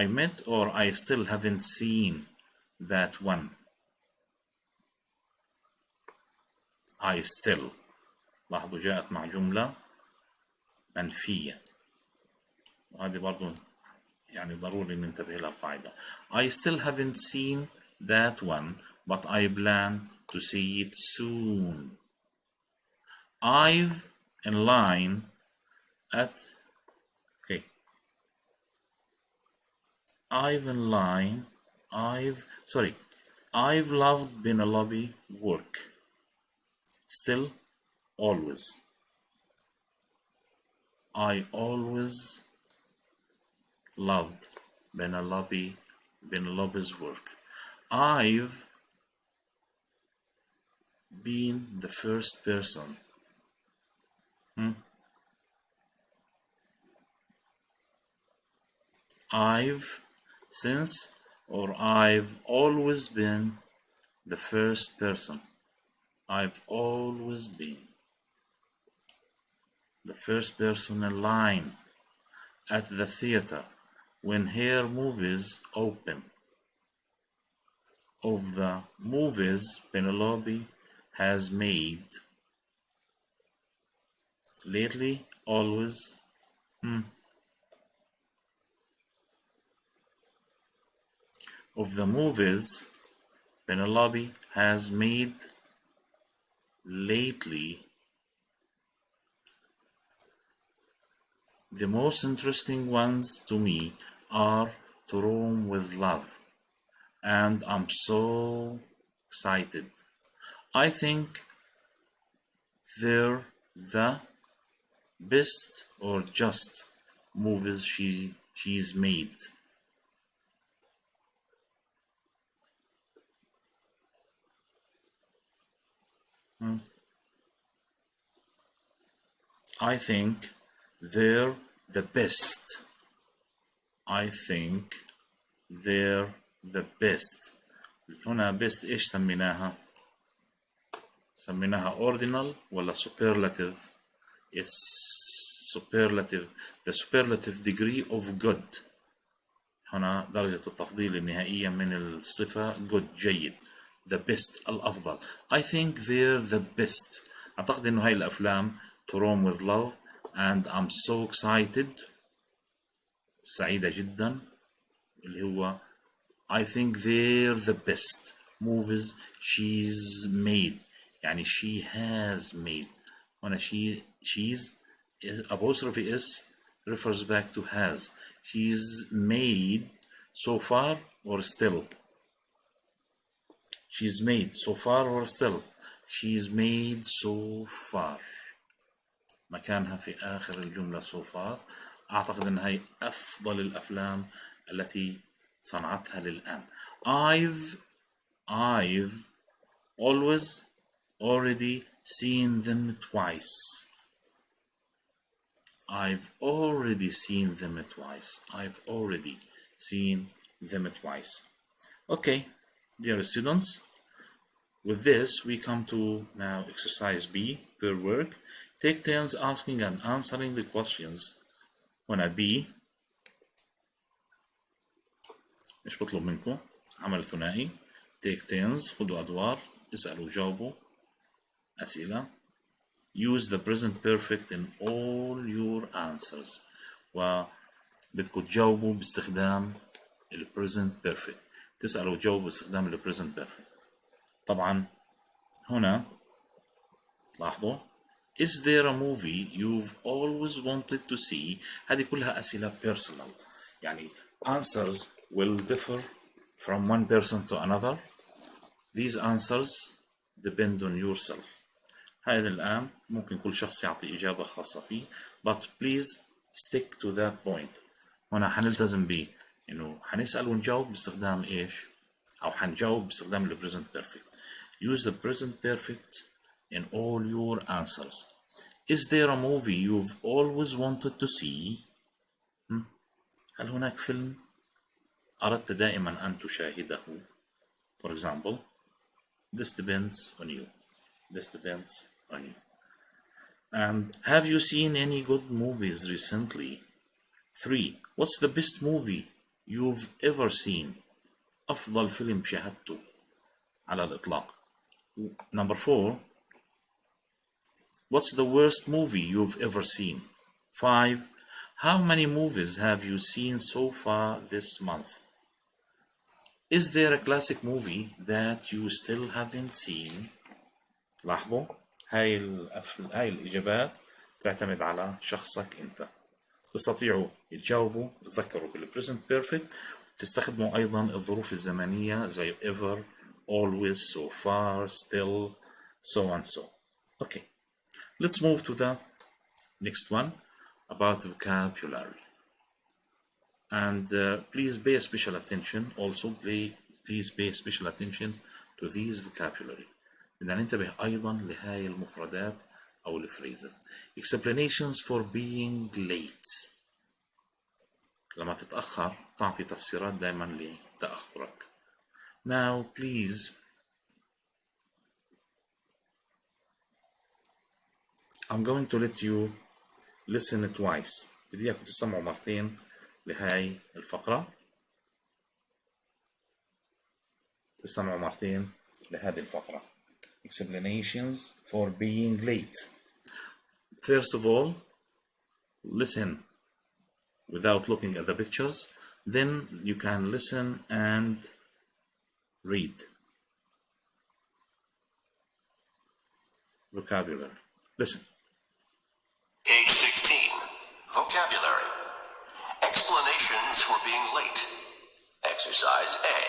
I met or I still haven't seen that one. I still. لاحظوا جاءت مع جملة منفية وهذه برضو يعني ضروري ننتبه لها القاعدة. I still haven't seen that one but I plan to see it soon. I've in line at okay. I've loved Penelope work. Still, always. I always loved Penelope's work. I've been the first person. I've always been the first person. I've always been the first person in line at the theater when her movies open. Of the movies Penelope has made lately, always. Of the movies Penelope has made lately, the most interesting ones to me are To Rome with Love and I'm so excited. I think they're the best or just movies she's made. I think they're the best. I think they're the best. هنا best ايش سميناها؟ سميناها ordinal ولا superlative؟ It's superlative. The superlative degree of good. هنا درجة التفضيل النهائية من الصفة good جيد. The best الأفضل. I think they're the best. أعتقد إنه هاي الأفلام To Rome with Love and I'm so excited سعيدة جدا اللي هو I think they're the best movies she's made يعني she has made هنا she's apostrophe s refers back to has she's made so far or still she's made so far or still she's made so far مكانها في آخر الجملة so far أعتقد أن هي أفضل الأفلام التي صنعتها للآن I've always already seen them twice I've already seen them twice I've already seen them twice Okay, dear students, with this we come to now exercise B per work. Take turns asking and answering the questions. هنا B مش بطلب منكم عمل ثنائي. Take turns خدوا أدوار اسألوا وجاوبوا أسئلة. Use the present perfect in all your answers. وبدكم تجاوبوا باستخدام ال present perfect. تسألوا وتجاوبوا باستخدام ال present perfect. طبعا هنا لاحظوا Is there a movie you've always wanted to see؟ هذه كلها أسئلة personal يعني answers will differ from one person to another. These answers depend on yourself. هذا الآن ممكن كل شخص يعطي إجابة خاصة فيه but please stick to that point. هنا حنلتزم به إنه حنسأل ونجاوب باستخدام إيش؟ أو حنجاوب باستخدام ال present perfect. Use the present perfect in all your answers. Is there a movie you've always wanted to see? هل هناك فيلم أردت دائما أن تشاهده? For example, this depends on you. This depends on you. And have you seen any good movies recently? 3. What's the best movie you've ever seen? أفضل فيلم شاهدته على الإطلاق. Number 4. What's the worst movie you've ever seen? 5. How many movies have you seen so far this month? Is there a classic movie that you still haven't seen? لاحظوا هاي الإجابات تعتمد على شخصك أنت. تستطيعوا تجاوبوا تذكروا بال present perfect تستخدموا أيضا الظروف الزمنية زي ever, always, so far, still, so and so. Okay, let's move to the next one about vocabulary. And please pay special attention also please pay special attention to these vocabulary. بدنا ننتبه أيضا لهاي المفردات أو الفريزز. Explanations for being late. لما تتأخر تعطي تفسيرات دائما لتأخرك. Now please I'm going to let you listen twice. بدي إياكم تسمعوا مرتين لهاي الفقرة. تستمعوا مرتين لهذه الفقرة. Explanations for being late. First of all, listen without looking at the pictures. Then you can listen and read. Vocabulary. Listen. Page 16. Vocabulary. Explanations for being late. Exercise A.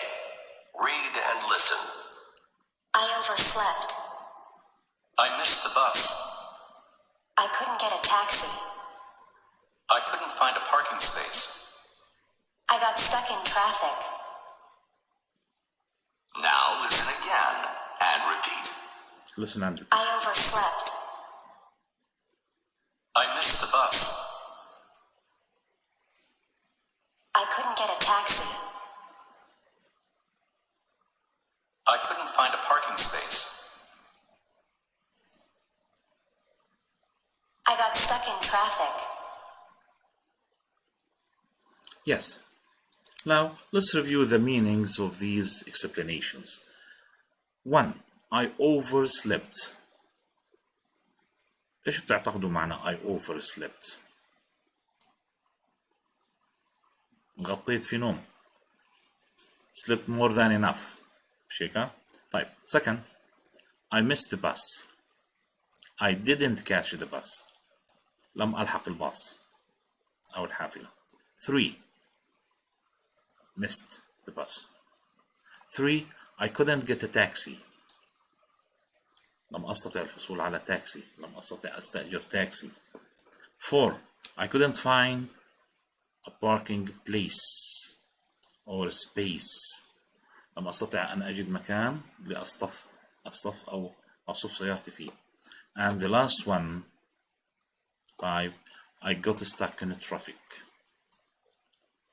Read and listen. I overslept. I missed the bus. I couldn't get a taxi. I couldn't find a parking space. I got stuck in traffic. Now listen again and repeat. Listen and repeat. I overslept. I missed the bus. I couldn't get a taxi. I couldn't find a parking space. I got stuck in traffic. Yes. Now, let's review the meanings of these explanations. 1. I overslept. إيش بتعتقدوا معنى I overslept؟ غطيت في نوم. Slept more than enough. مش هيك؟ طيب. Second, I missed the bus. I didn't catch the bus. لم ألحق الباص أو الحافلة. 3. Missed the bus. 3. I couldn't get a taxi. لم أستطع الحصول على تاكسي. لم أستطع أستأجر تاكسي. 4. I couldn't find a parking place or space. لم أستطع أن أجد مكان لأصطف أو أصف سيارتي فيه. And the last one, 5. I got stuck in traffic.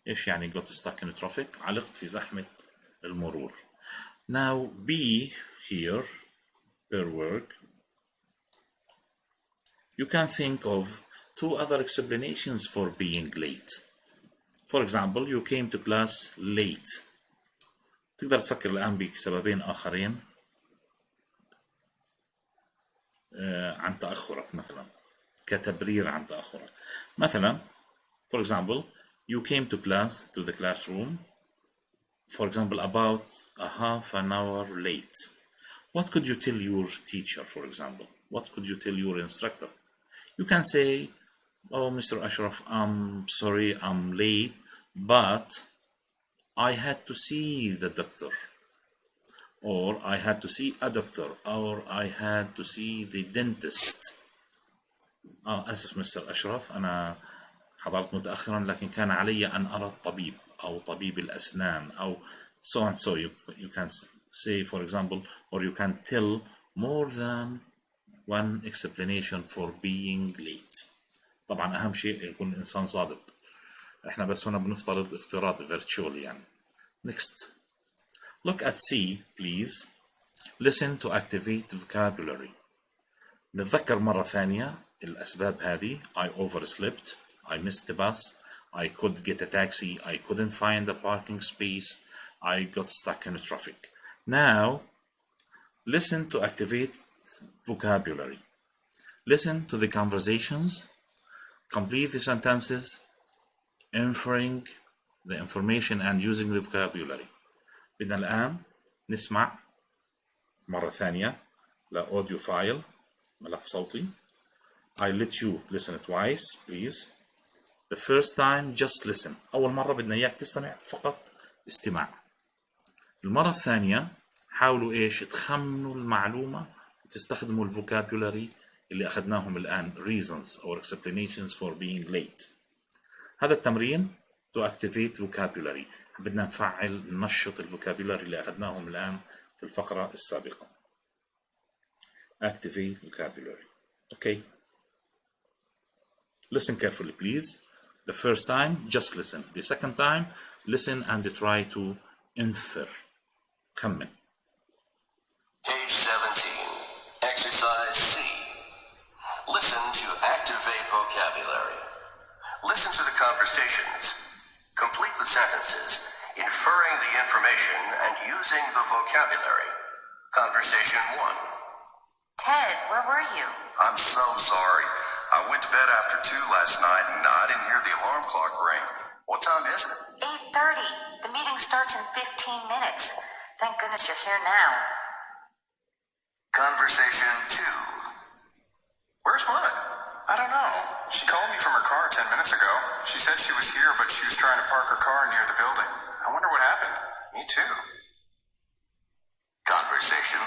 إيش يعني got stuck in traffic؟ علقت في زحمة المرور. Now B here per work. You can think of 2 other explanations for being late. For example, you came to class late. تقدر تفكر الآن بسببين آخرين عن تأخرك مثلا كتبرير عن تأخرك. مثلا for example you came to the classroom for example about a half an hour late. What could you tell your teacher, for example? What could you tell your instructor? You can say, oh Mr. Ashraf, I'm sorry I'm late, but I had to see the doctor, or I had to see a doctor, or I had to see the dentist. آسف مستر أشرف أنا حضرت متأخرا لكن كان علي أن أرى الطبيب أو طبيب الأسنان أو so and so. You can say for example, or you can tell more than one explanation for being late. طبعا أهم شيء يكون الإنسان صادق. إحنا بس هنا بنفترض افتراض virtual يعني. Next. Look at C, please. Listen to activate vocabulary. نتذكر مرة ثانية الأسباب هذه. I overslept. I missed the bus. I could get a taxi. I couldn't find a parking space. I got stuck in traffic. Now, listen to activate vocabulary. Listen to the conversations. Complete the sentences, inferring the information and using the vocabulary. بدنا الآن نسمع مرة ثانية لأوديو فايل ملف صوتي. I let you listen twice, please. The first time, just listen. أول مرة بدنا إياك تستمع فقط استماع. المرة الثانية حاولوا إيش تخمنوا المعلومة وتستخدموا الفوكابولاري اللي أخذناهم الآن reasons or explanations for being late. هذا التمرين to activate vocabulary. بدنا نفعل ننشط الفوكابولاري اللي أخذناهم الآن في الفقرة السابقة. Activate vocabulary. Okay. Listen carefully, please. The first time, just listen. The second time, listen and try to infer. خمن. Page 17. Exercise C. Listen to activate vocabulary. Listen to the conversations. Complete the sentences, inferring the information and using the vocabulary. Conversation 1. Ted, where were you? I'm so sorry. I went to bed after 2 last night and I didn't hear the alarm clock ring. What time is it? 8:30. The meeting starts in 15 minutes. Thank goodness you're here now. Conversation 2. Where's Mud? I don't know. She called me from her car 10 minutes ago. She said she was here, but she was trying to park her car near the building. I wonder what happened. Me too. Conversation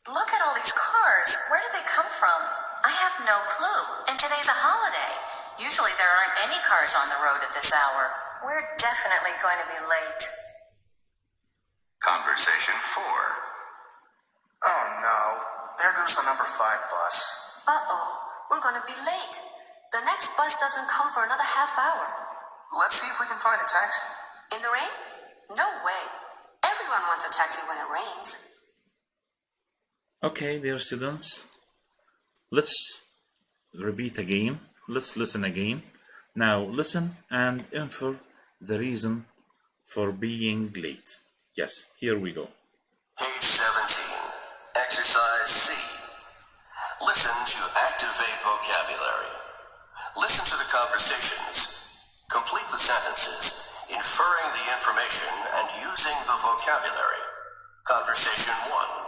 3. Look at all these cars. Where did they come from? I have no clue. And today's a holiday. Usually there aren't any cars on the road at this hour. We're definitely going to be late. Conversation 4. Oh no, there goes the number 5 bus. Uh-oh, we're going to be late. The next bus doesn't come for another half hour. Let's see if we can find a taxi. In the rain? No way. Everyone wants a taxi when it rains. Okay, dear students, let's repeat again. Let's listen again. Now listen and infer the reason for being late. Yes, here we go. Page 17. Exercise C. Listen to activate vocabulary. Listen to the conversations. Complete the sentences, inferring the information and using the vocabulary. Conversation 1.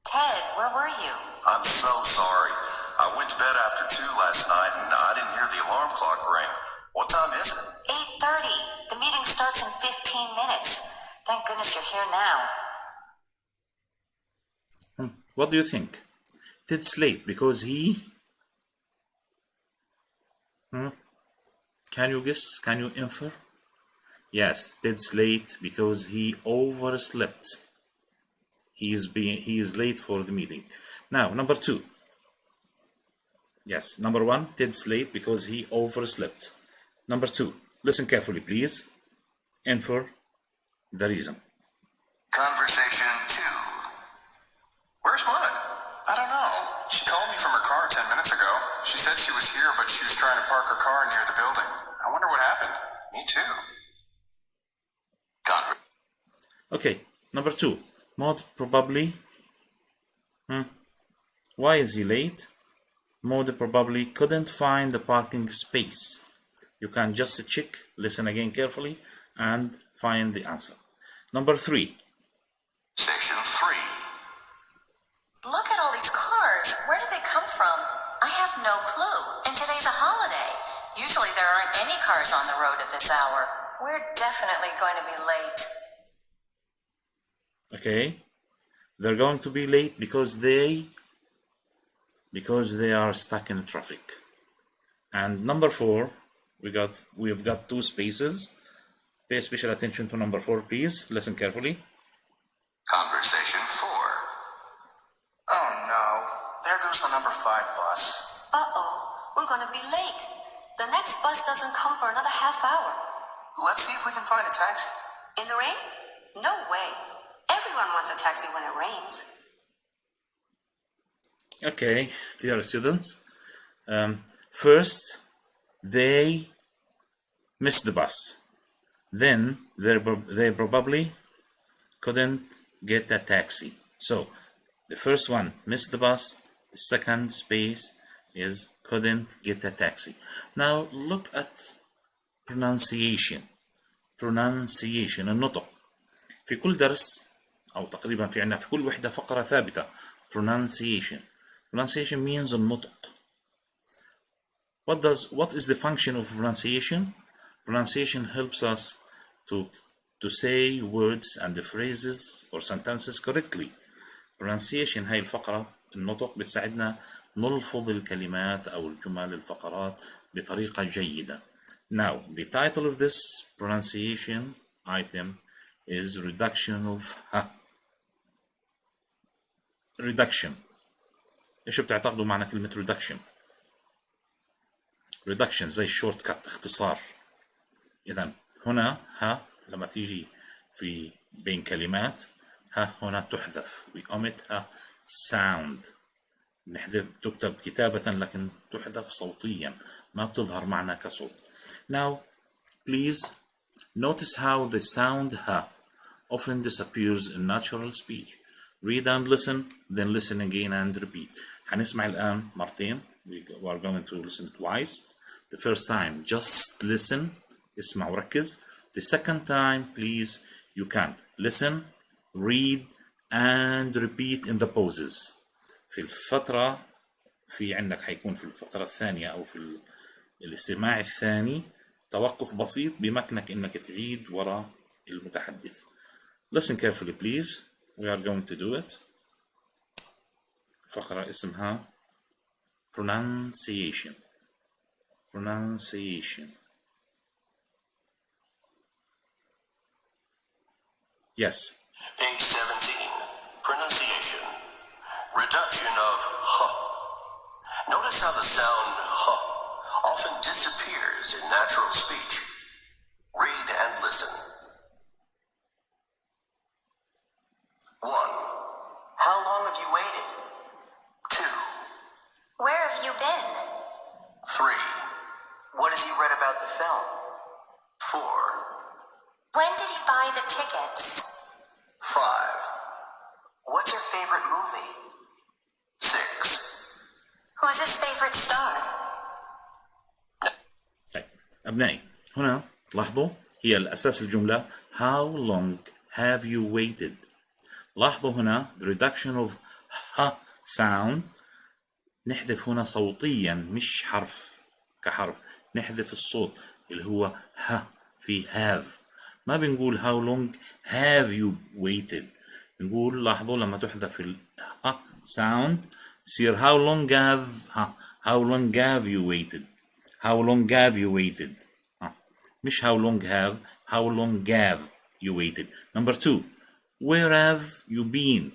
Ted, where were you? I'm so sorry. I went to bed after 2 last night and I didn't hear the alarm clock ring. What time is it? 8:30. The meeting starts in 15 minutes. Thank goodness you're here now. What do you think? Ted's late because he... Can you guess? Can you infer? Yes, Ted's late because he overslept. He is late for the meeting. Now, number 2. Yes, number 1, Ted's late because he overslept. Number 2, listen carefully, please. Infer the reason. Conversation 2. Where's Mud? I don't know. She called me from her car 10 minutes ago. She said she was here, but she was trying to park her car near the building. I wonder what happened. Me too. Okay, number 2. Maud probably... Why is he late? Maud probably couldn't find the parking space. You can just check, listen again carefully, and find the answer. Number 3. Section 3. Look at all these cars. Where did they come from? I have no clue. And today's a holiday. Usually there aren't any cars on the road at this hour. We're definitely going to be late. Okay, they're going to be late because they are stuck in traffic. And number 4, we've got 2 spaces. Pay special attention to number 4, please. Listen carefully. Conversation 4. Oh no, there goes the number 5 bus. Uh-oh, we're going to be late. The next bus doesn't come for another half hour. Let's see if we can find a taxi. In the rain? No way. Everyone wants a taxi when it rains. Okay, dear students. First, they missed the bus. Then they probably couldn't get a taxi. So the first one missed the bus. The second space is couldn't get a taxi. Now look at pronunciation. النطق. في كل درس أو تقريبا في كل وحدة فقرة ثابتة. Pronunciation means النطق. What is the function of pronunciation? Pronunciation helps us to say words and the phrases or sentences correctly. Pronunciation هاي الفقرة النطق بتساعدنا نلفظ الكلمات أو الجمل الفقرات بطريقة جيدة. Now, the title of this pronunciation item is reduction of reduction. إيش بتعتقدوا معنى كلمة reduction؟ reduction زي short cut اختصار. إذن هنا لما تيجي في بين كلمات هنا تحذف. we omit sound. تكتب كتابة لكن تحذف صوتيا ما بتظهر معنى كصوت. Now please notice how the sound often disappears in natural speech. Read and listen, then listen again and repeat. هنسمع الآن مرتين. We are going to listen twice. The first time just listen, اسمع وركز. The second time please you can listen, read and repeat in the pauses. في الفترة عندك حيكون في الفترة الثانية أو في الاستماع الثاني توقف بسيط بمكنك إنك تعيد وراء المتحدث. Listen carefully please. we are going to do it. فقرة اسمها pronunciation. Yes. Page 17. Pronunciation. Reduction of h. Notice how the sound h often disappears in natural speech. Read and listen. 1. How long have you waited? 2. Where have you been? 3. What has he read about the film? 4. When did he buy the tickets? 5. What's your favorite movie? 6. Who's his favorite star? طيب أبنائي هنا لاحظوا هي الأساس الجملة how long have you waited. لاحظوا هنا the reduction of ه sound نحذف هنا صوتيا مش حرف كحرف، نحذف الصوت اللي هو ه في have. ما بنقول how long have you waited، بنقول لاحظوا لما تحذف ال sound يصير how long have you waited. مش how long have you waited. Number 2. Where have you been.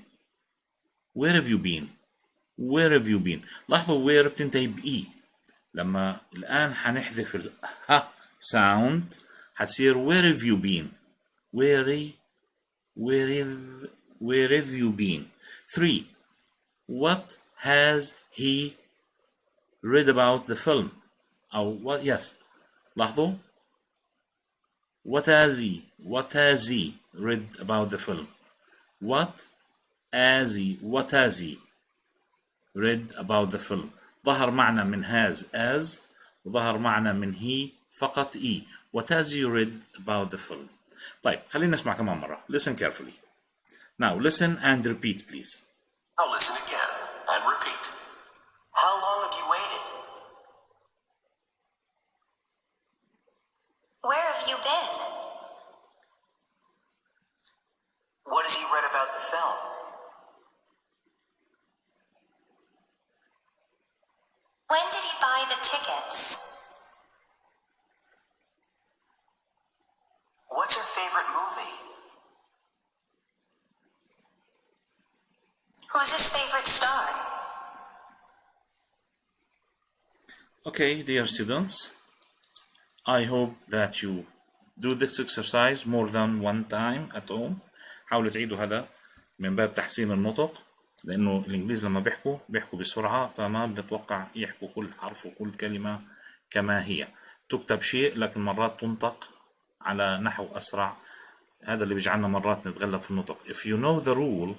لاحظوا where بتنتهي بإي، لما الآن حنحذف ال sound حتصير where have you been. where have you been. 3. What has he read about the film. أو what yes لاحظوا what has he read about the film. what has he read about the film. ظهر معنا من has as وظهر معنا من he فقط e. what has he read about the film. طيب خلينا نسمع كمان مرة. listen carefully. now listen and repeat please. Now listen again and repeat. How long have you waited? Where have you been? What has he read about the film? When did he buy the tickets? What's your favorite movie? Who's his favorite star? Okay, dear students, I hope that you do this exercise more than one time at home. حاولوا تعيدوا هذا من باب تحسين النطق، لأنه الإنجليز لما بيحكوا بسرعة فما بنتوقع يحكوا كل حرف وكل كلمة كما هي. تكتب شيء لكن مرات تنطق على نحو أسرع، هذا اللي بيجعلنا مرات نتغلب في النطق. If you know the rule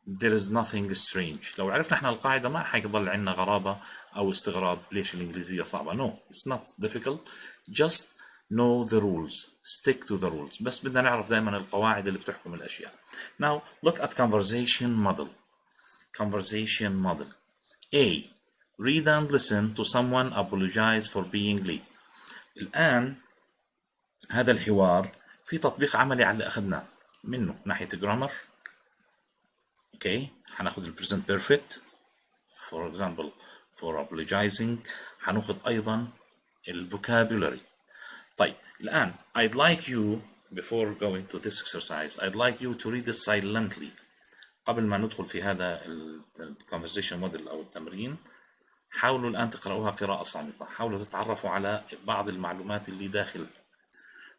there is nothing strange. لو عرفنا احنا القاعدة ما حيضل عندنا غرابة أو استغراب ليش الإنجليزية صعبة. No, it's not difficult. Just know the rules. Stick to the rules. بس بدنا نعرف دائما القواعد اللي بتحكم الأشياء. Now look at conversation model. A. Read and listen to someone apologize for being late. الآن هذا الحوار في تطبيق عملي على اللي أخذناه منه ناحية grammar. Okay, هناخد ال present perfect for example for apologizing. هناخد أيضا ال vocabulary. طيب الآن I'd like you before going to this exercise I'd like you to read it silently. قبل ما ندخل في هذا ال conversation model أو التمرين حاولوا الآن تقرأوها قراءة صامتة، حاولوا تتعرفوا على بعض المعلومات اللي داخل.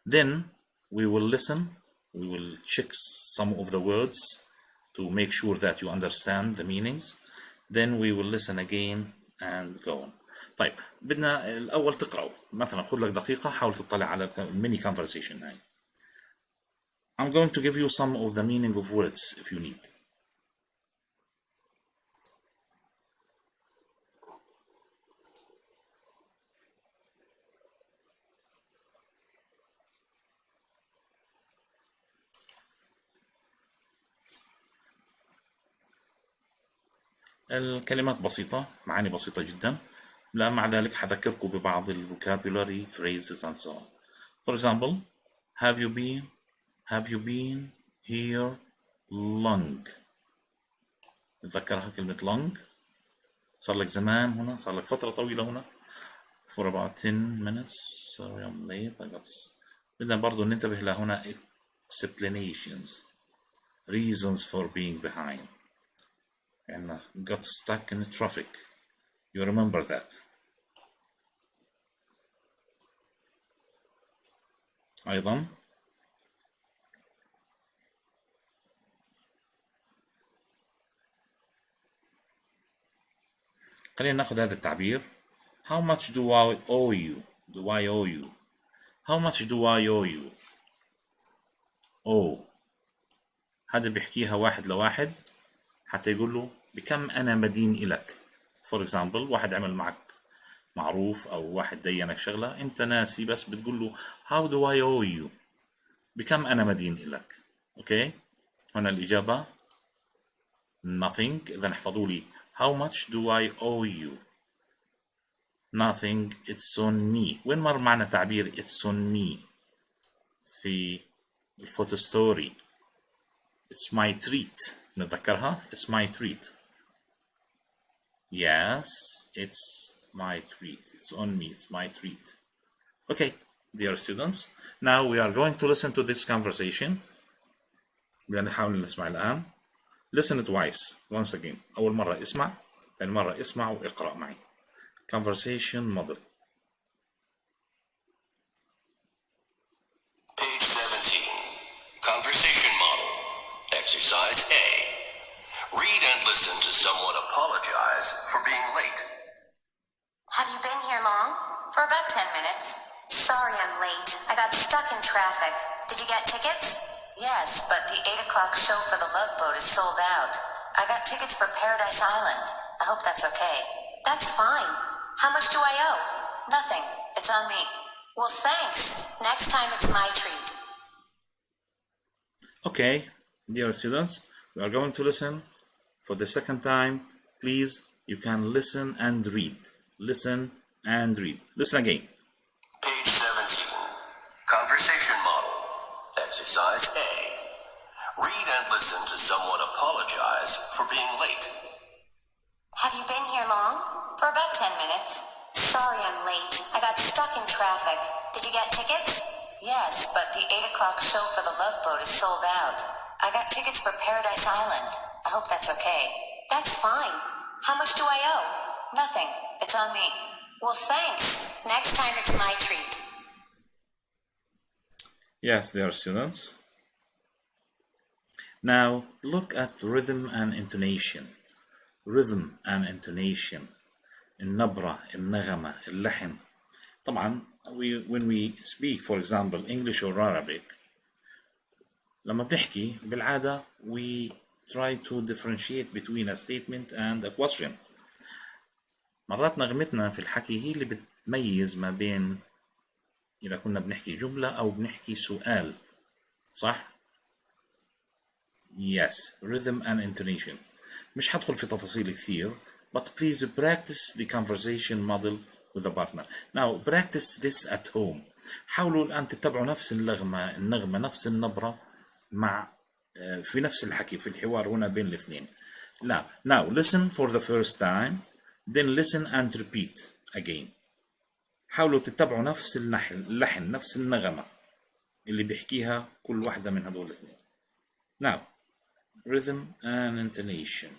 Then we will listen, we will check some of the words to make sure that you understand the meanings. Then we will listen again and go on. طيب بدنا الأول تقرأوا، مثلا خذ لك دقيقة حاول تطلع على mini conversation هاي. I'm going to give you some of the meaning of words if you need. الكلمات بسيطة، معاني بسيطة جدا، لا مع ذلك حذكركم ببعض ال vocabulary phrases and so on. For example, have you been here long. تذكرها كلمة long؟ صار لك زمان هنا، صار لك فترة طويلة هنا. for about 10 minutes. Sorry I'm late. بدنا برضو ننتبه لهنا explanations, reasons for being behind. And got stuck in the traffic. You remember that. أيضا خلينا ناخذ هذا التعبير. How much do I owe you? Do I owe you? How much do I owe you? Oh. هذا بيحكيها واحد لواحد حتى يقول له بكم أنا مدين إلك. For example واحد عمل معك معروف أو واحد دينك شغلة أنت ناسي، بس بتقول له How do I owe you? بكم أنا مدين إلك. أوكي. هنا الإجابة nothing. إذا احفظوا لي How much do I owe you? Nothing. It's on me. وين مر معنا تعبير it's on me في الفوتو ستوري؟ It's my treat. نتذكرها. It's my treat. Yes, it's my treat. It's on me. It's my treat. Okay, dear students. Now we are going to listen to this conversation. بنحاول نسمع الآن. Listen twice. Once again. أول مرة اسمع، ثاني مرة اسمع واقرأ معي. Conversation model. Page 17. Conversation model. Exercise A. Read and listen to someone apologize for being late. Have you been here long? For about 10 minutes. Sorry I'm late. I got stuck in traffic. Did you get tickets? Yes, but the 8 o'clock show for the Love Boat is sold out. I got tickets for Paradise Island. I hope that's okay. That's fine. How much do I owe? Nothing. It's on me. Well, thanks. Next time it's my treat. Okay, dear students, we are going to listen for the second time. Please, you can listen and read. Listen and read. Listen again. Page 17. Conversation model. Exercise A. Read and listen to someone apologize for being late. Have you been here long? For about 10 minutes. Sorry I'm late. I got stuck in traffic. Did you get tickets? Yes, but the 8 o'clock show for the Love Boat is sold out. I got tickets for Paradise Island. I hope that's okay. That's fine. How much do I owe? Nothing. It's on me. Well, thanks. Next time it's my treat. Yes, dear students. Now look at rhythm and intonation. Rhythm and intonation. النبرة، النغمة، اللحن. طبعا when we speak for example English or Arabic لما بنحكي بالعادة we try to differentiate between a statement and a question. مرات نغمتنا في الحكي هي اللي بتميز ما بين إذا كنا بنحكي جملة أو بنحكي سؤال. صح؟ Yes, rhythm and intonation. مش هدخل في تفاصيل كثير but please practice the conversation model with a partner. Now practice this at home. حاولوا الآن تتبعوا نفس النغمة نفس النبرة مع في نفس الحكي في الحوار هنا بين الاثنين. Now listen for the first time, then listen and repeat again. حاولوا تتبعوا نفس اللحن نفس النغمة اللي بيحكيها كل واحدة من هذول الاثنين. Now rhythm and intonation.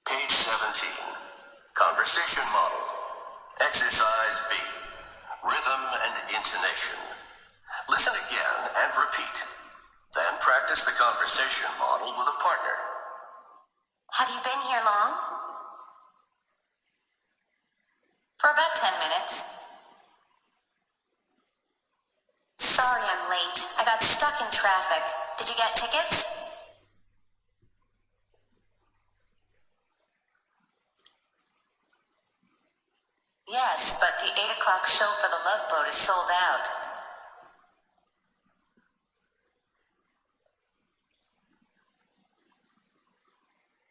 Page 17. Conversation model. Exercise B. Rhythm and intonation. Listen again and repeat. Then practice the conversation model with a partner. Have you been here long? For about 10 minutes. Sorry I'm late. I got stuck in traffic. Did you get tickets? Yes, but the 8 o'clock show for the Love Boat is sold out.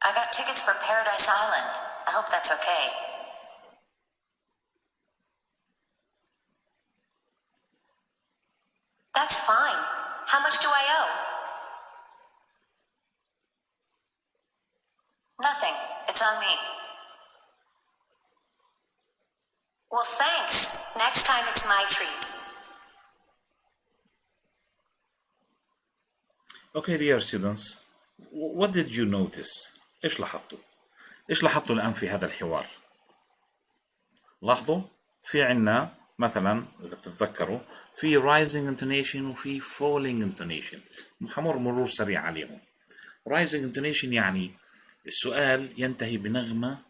I got tickets for Paradise Island. I hope that's okay. That's fine. How much It's on me. Well, thanks. Next time it's my treat. Okay, dear students, what did you notice? إيش لاحظتوا؟ إيش لاحظتوا الآن في هذا الحوار؟ لاحظوا في عنا مثلا إذا بتتذكروا في rising intonation وفي falling intonation. حمر مرور سريع عليهم. rising intonation يعني السؤال ينتهي بنغمة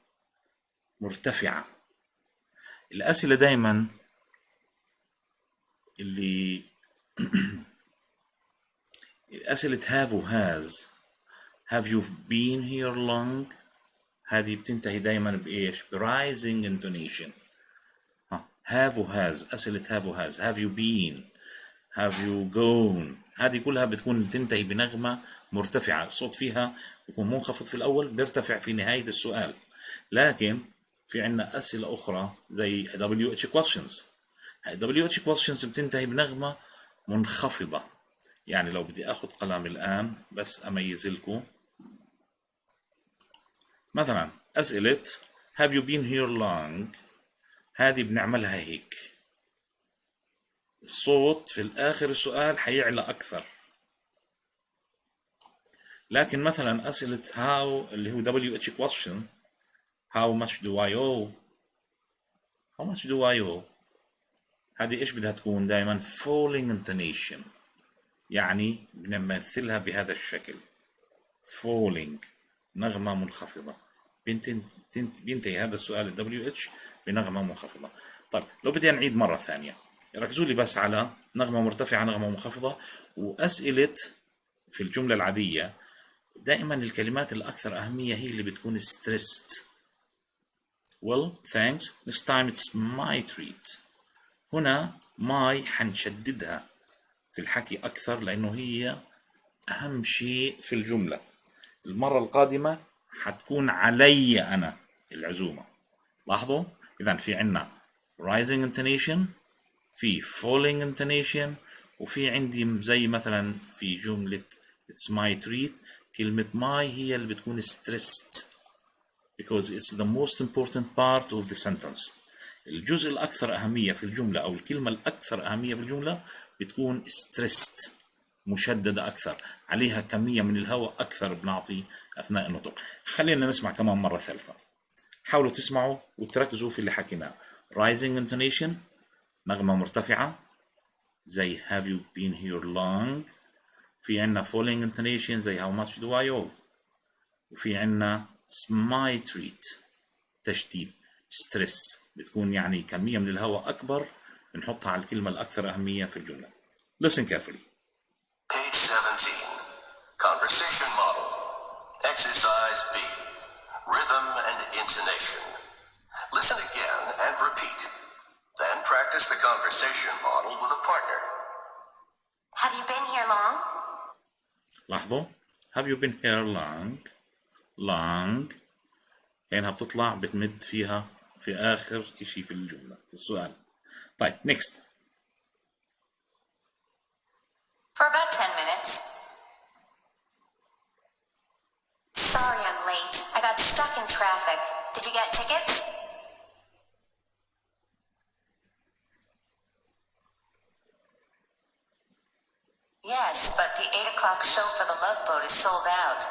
مرتفعة. الأسئلة دايما اللي أسئلة have و has have you been here long هذه بتنتهي دايما بإيش؟ rising intonation. have و has أسئلة have و has have you been have you gone هذه كلها بتكون تنتهي بنغمة مرتفعة. الصوت فيها بيكون منخفض في الأول بيرتفع في نهاية السؤال. لكن في عنا أسئلة أخرى زي WH questions. WH questions بتنتهي بنغمة منخفضة. يعني لو بدي أخذ قلم الآن بس أميز لكم مثلا أسئلة have you been here long هذه بنعملها هيك. الصوت في الآخر السؤال حيعلى أكثر. لكن مثلا أسئلة how اللي هو WH question how much do I owe how much do I owe هذه إيش بدها تكون دائما falling intonation. يعني بنمثلها بهذا الشكل falling نغمة منخفضة. بينتهي هذا السؤال WH بنغمة منخفضة. طيب لو بدي نعيد مرة ثانية ركزوا لي بس على نغمة مرتفعة نغمة منخفضة. وأسئلة في الجملة العادية دائما الكلمات الأكثر أهمية هي اللي بتكون stressed. well thanks next time it's my treat. هنا my حنشددها في الحكي أكثر لأنه هي أهم شيء في الجملة. المرة القادمة حتكون علي أنا العزومة. لاحظوا إذا في عنا rising intonation في falling intonation وفي عندي زي مثلا في جملة it's my treat كلمة my هي اللي بتكون stressed because it's the most important part of the sentence. الجزء الأكثر أهمية في الجملة أو الكلمة الأكثر أهمية في الجملة بتكون stressed مشددة أكثر عليها كمية من الهواء أكثر بنعطي أثناء النطق. خلينا نسمع كمان مرة ثالثة. حاولوا تسمعوا وتركزوا في اللي حكيناه. rising intonation نغمة مرتفعة زي have you been here long. في عنا falling intonation زي how much do I owe. وفي عنا my treat تشديد stress بتكون يعني كمية من الهواء أكبر بنحطها على الكلمة الأكثر أهمية في الجملة. Listen carefully. Page 17. Conversation model. Exercise B. Rhythm and intonation. Listen again and repeat. Then practice the conversation model with a partner. Have you been here long? لاحظوا have you been here long كأنها بتطلع بتمد فيها في آخر إشي في الجملة في السؤال. طيب next. For about 10 minutes. Sorry I'm late. I got stuck in traffic. Did you get tickets? Yes, but the 8 o'clock show for the Love Boat is sold out.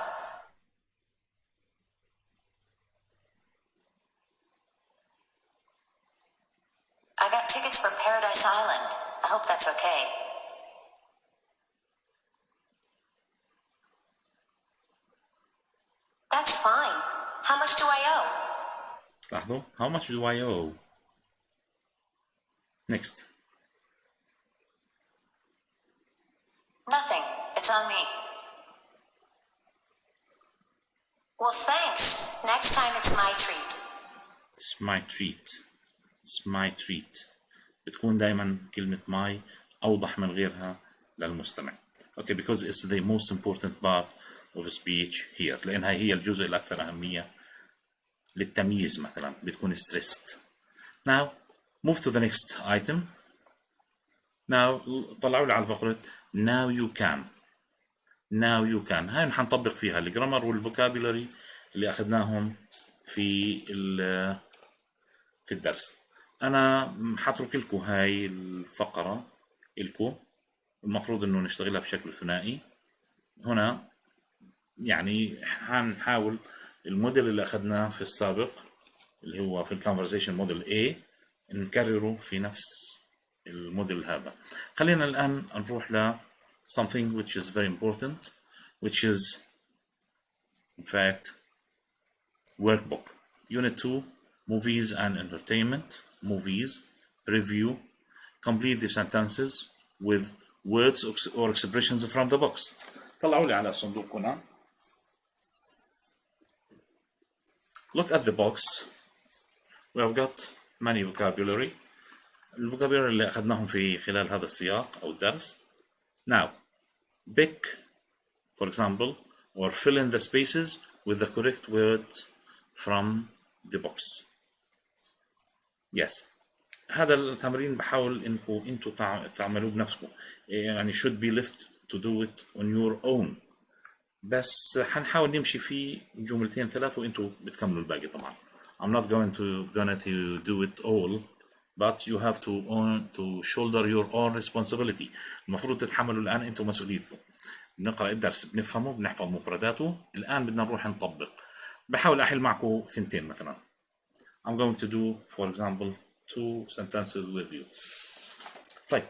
I got tickets for Paradise Island. I hope that's okay. That's fine. How much do I owe? لاحظوا how much do I owe. Next. Nothing. It's on me. Well, thanks. Next time it's my treat. It's my treat. It's my treat. بتكون دائما كلمة my أوضح من غيرها للمستمع. Okay, because it's the most important part of speech here. لأنها هي الجزء الأكثر أهمية للتمييز مثلا بتكون stressed. Now move to the next item. Now طلعوا لي على فقرة now you can. Now you can. هاي حنطبق فيها الجرامر والفوكابولري اللي أخذناهم في الدرس. أنا حترك لكم هاي الفقرة لكم، المفروض إنه نشتغلها بشكل ثنائي. هنا يعني هنحاول الموديل اللي أخذناه في السابق اللي هو في الكونفرزيشن موديل A نكرره في نفس الموديل هذا. خلينا الآن نروح ل something which is very important, which is in fact workbook. Unit 2, movies and entertainment. Movies, review. Complete the sentences with words or expressions from the box. طلعوا لي على الصندوق هنا. Look at the box. We have got many vocabulary. الفوكابيولاري اللي أخذناهم في خلال هذا السياق أو الدرس. Now, pick, for example, or fill in the spaces with the correct word from the box. Yes. هذا التمرين بحاول إنكم أنتوا تعملوه بنفسكم. يعني should be left to do it on your own. بس حنحاول نمشي فيه جملتين ثلاث وأنتوا بتكملوا الباقي طبعا. I'm not going to do it all, but you have to shoulder your own responsibility. المفروض تتحملوا الآن أنتوا مسؤوليتكم. بنقرأ الدرس بنفهمه بنحفظ مفرداته، الآن بدنا نروح نطبق. بحاول أحل معكم ثنتين مثلا. I'm going to do, for example, 2 sentences with you. طيب,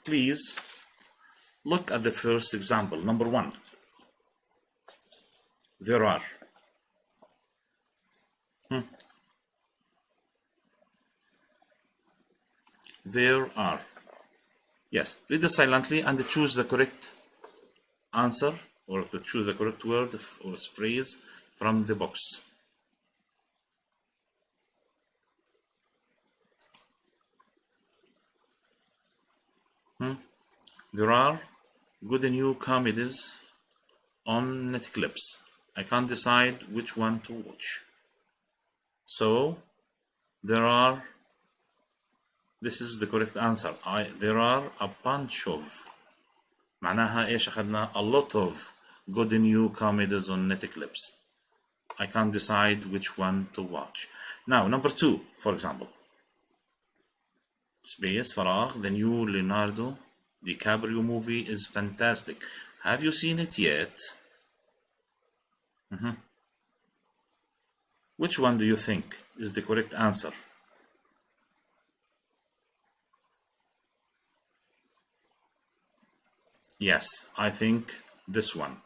please look at the first example. Number 1. There are. There are. Yes, read it silently and choose the correct answer or to choose the correct word or phrase from the box. There are good new comedies on Netflix. I can't decide which one to watch. So, there are. This is the correct answer. There are a bunch of. معناها إيش أخذنا? A lot of good new comedies on Netflix. I can't decide which one to watch. Now, number 2, for example. Space, فراغ. The new Leonardo DiCaprio movie is fantastic. Have you seen it yet? Which one do you think is the correct answer? Yes, I think this one.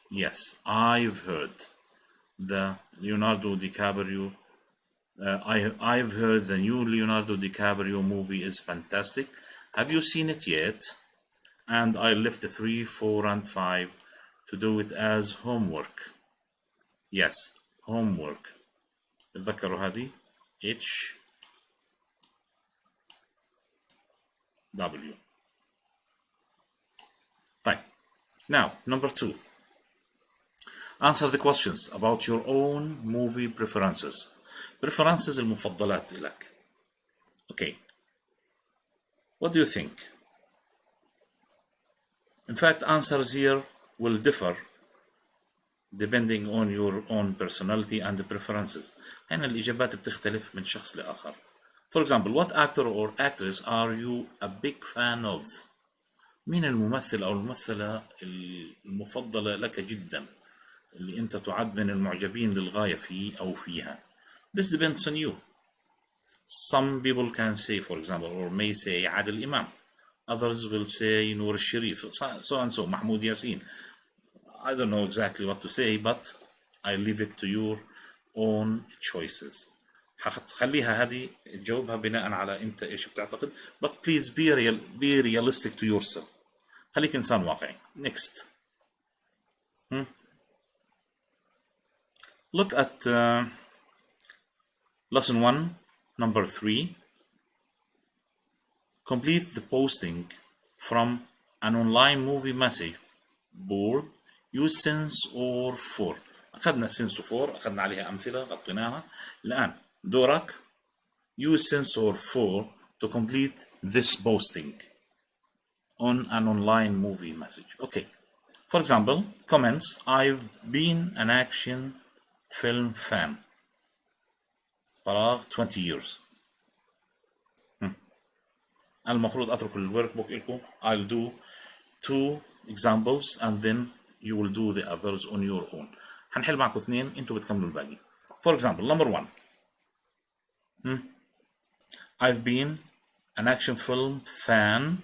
Yes, I've heard the Leonardo DiCaprio. I've heard the new Leonardo DiCaprio movie is fantastic. Have you seen it yet? And I left 3, 4, and 5 to do it as homework. Yes, homework. تذكروا هذه HW. طيب. Now, number 2. Answer the questions about your own movie preferences. Preferences المفضلات لك. Okay. What do you think? In fact, answers here will differ depending on your own personality and preferences. هنا الإجابات بتختلف من شخص لآخر. For example, what actor or actress are you a big fan of? مين الممثل أو الممثلة المفضلة لك جدا اللي أنت تعد من المعجبين للغاية فيه أو فيها? This depends on you. Some people can say, for example, or may say عادل إمام. Others will say نور الشريف, so and so, محمود ياسين. I don't know exactly what to say, but I leave it to your own choices. خليها هذه تجاوبها بناء على أنت إيش بتعتقد, but please be realistic to yourself. خليك إنسان واقعي. Next. Look at lesson 1, number 3. Complete the posting from an online movie message board. Use since or for. أخذنا since or for, أخذنا عليها أمثلة غطيناها. الآن دورك. Use since or for to complete this posting. on an online movie message. Okay. For example, comments: I've been an action film fan. فراغ 20 years. أنا المفروض أترك الورك بوك لكم. I'll do 2 examples and then you will do the others on your own. هنحل معكم 2 انتوا بتكملوا الباقي. For example, number 1. I've been an action film fan.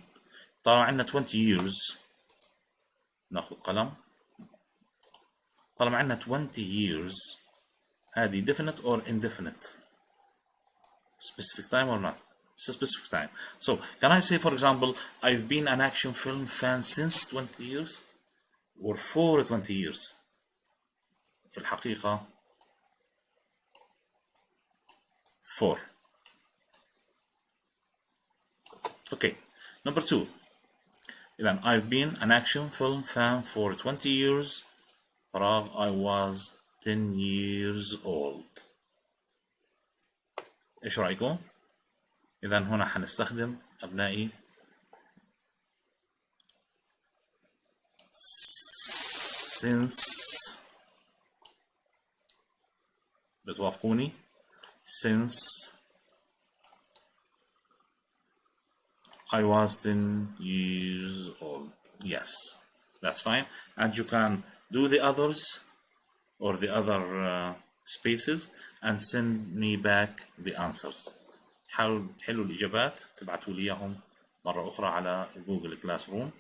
طلع عندنا 20 years. ناخذ قلم. طالما عندنا 20 years هذه definite or indefinite? Specific time or not? It's a specific time. So can I say, for example, I've been an action film fan since 20 years or for 20 years? في الحقيقة for. Okay. Number 2. إذن I've been an action film fan for 20 years. فراغ I was 10 years old. إيش رأيكم؟ إذن هنا حنستخدم أبنائي since. بتوافقوني؟ since I was 10 years old. Yes, that's fine. And you can do the others or the other spaces and send me back the answers. حاولوا تحلوا الإجابات تبعتوا لي إياهم مرة أخرى على جوجل كلاس روم.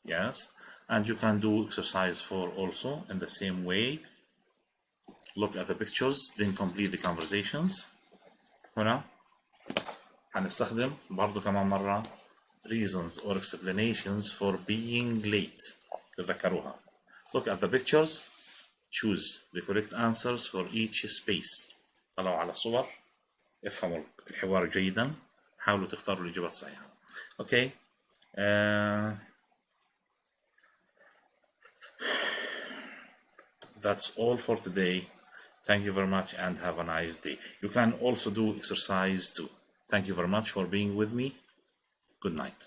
Yes, and you can do exercise 4 also in the same way. Look at the pictures, then complete the conversations. هنا هنستخدم برضو كمان مرة reasons or explanations for being late. تذكروها. Look at the pictures, choose the correct answers for each space. طلعوا على الصور، افهموا الحوار جيدا، حاولوا تختاروا الإجابات الصحيحة. Okay. That's all for today. Thank you very much and have a nice day. You can also do exercise 2. Thank you very much for being with me. Good night.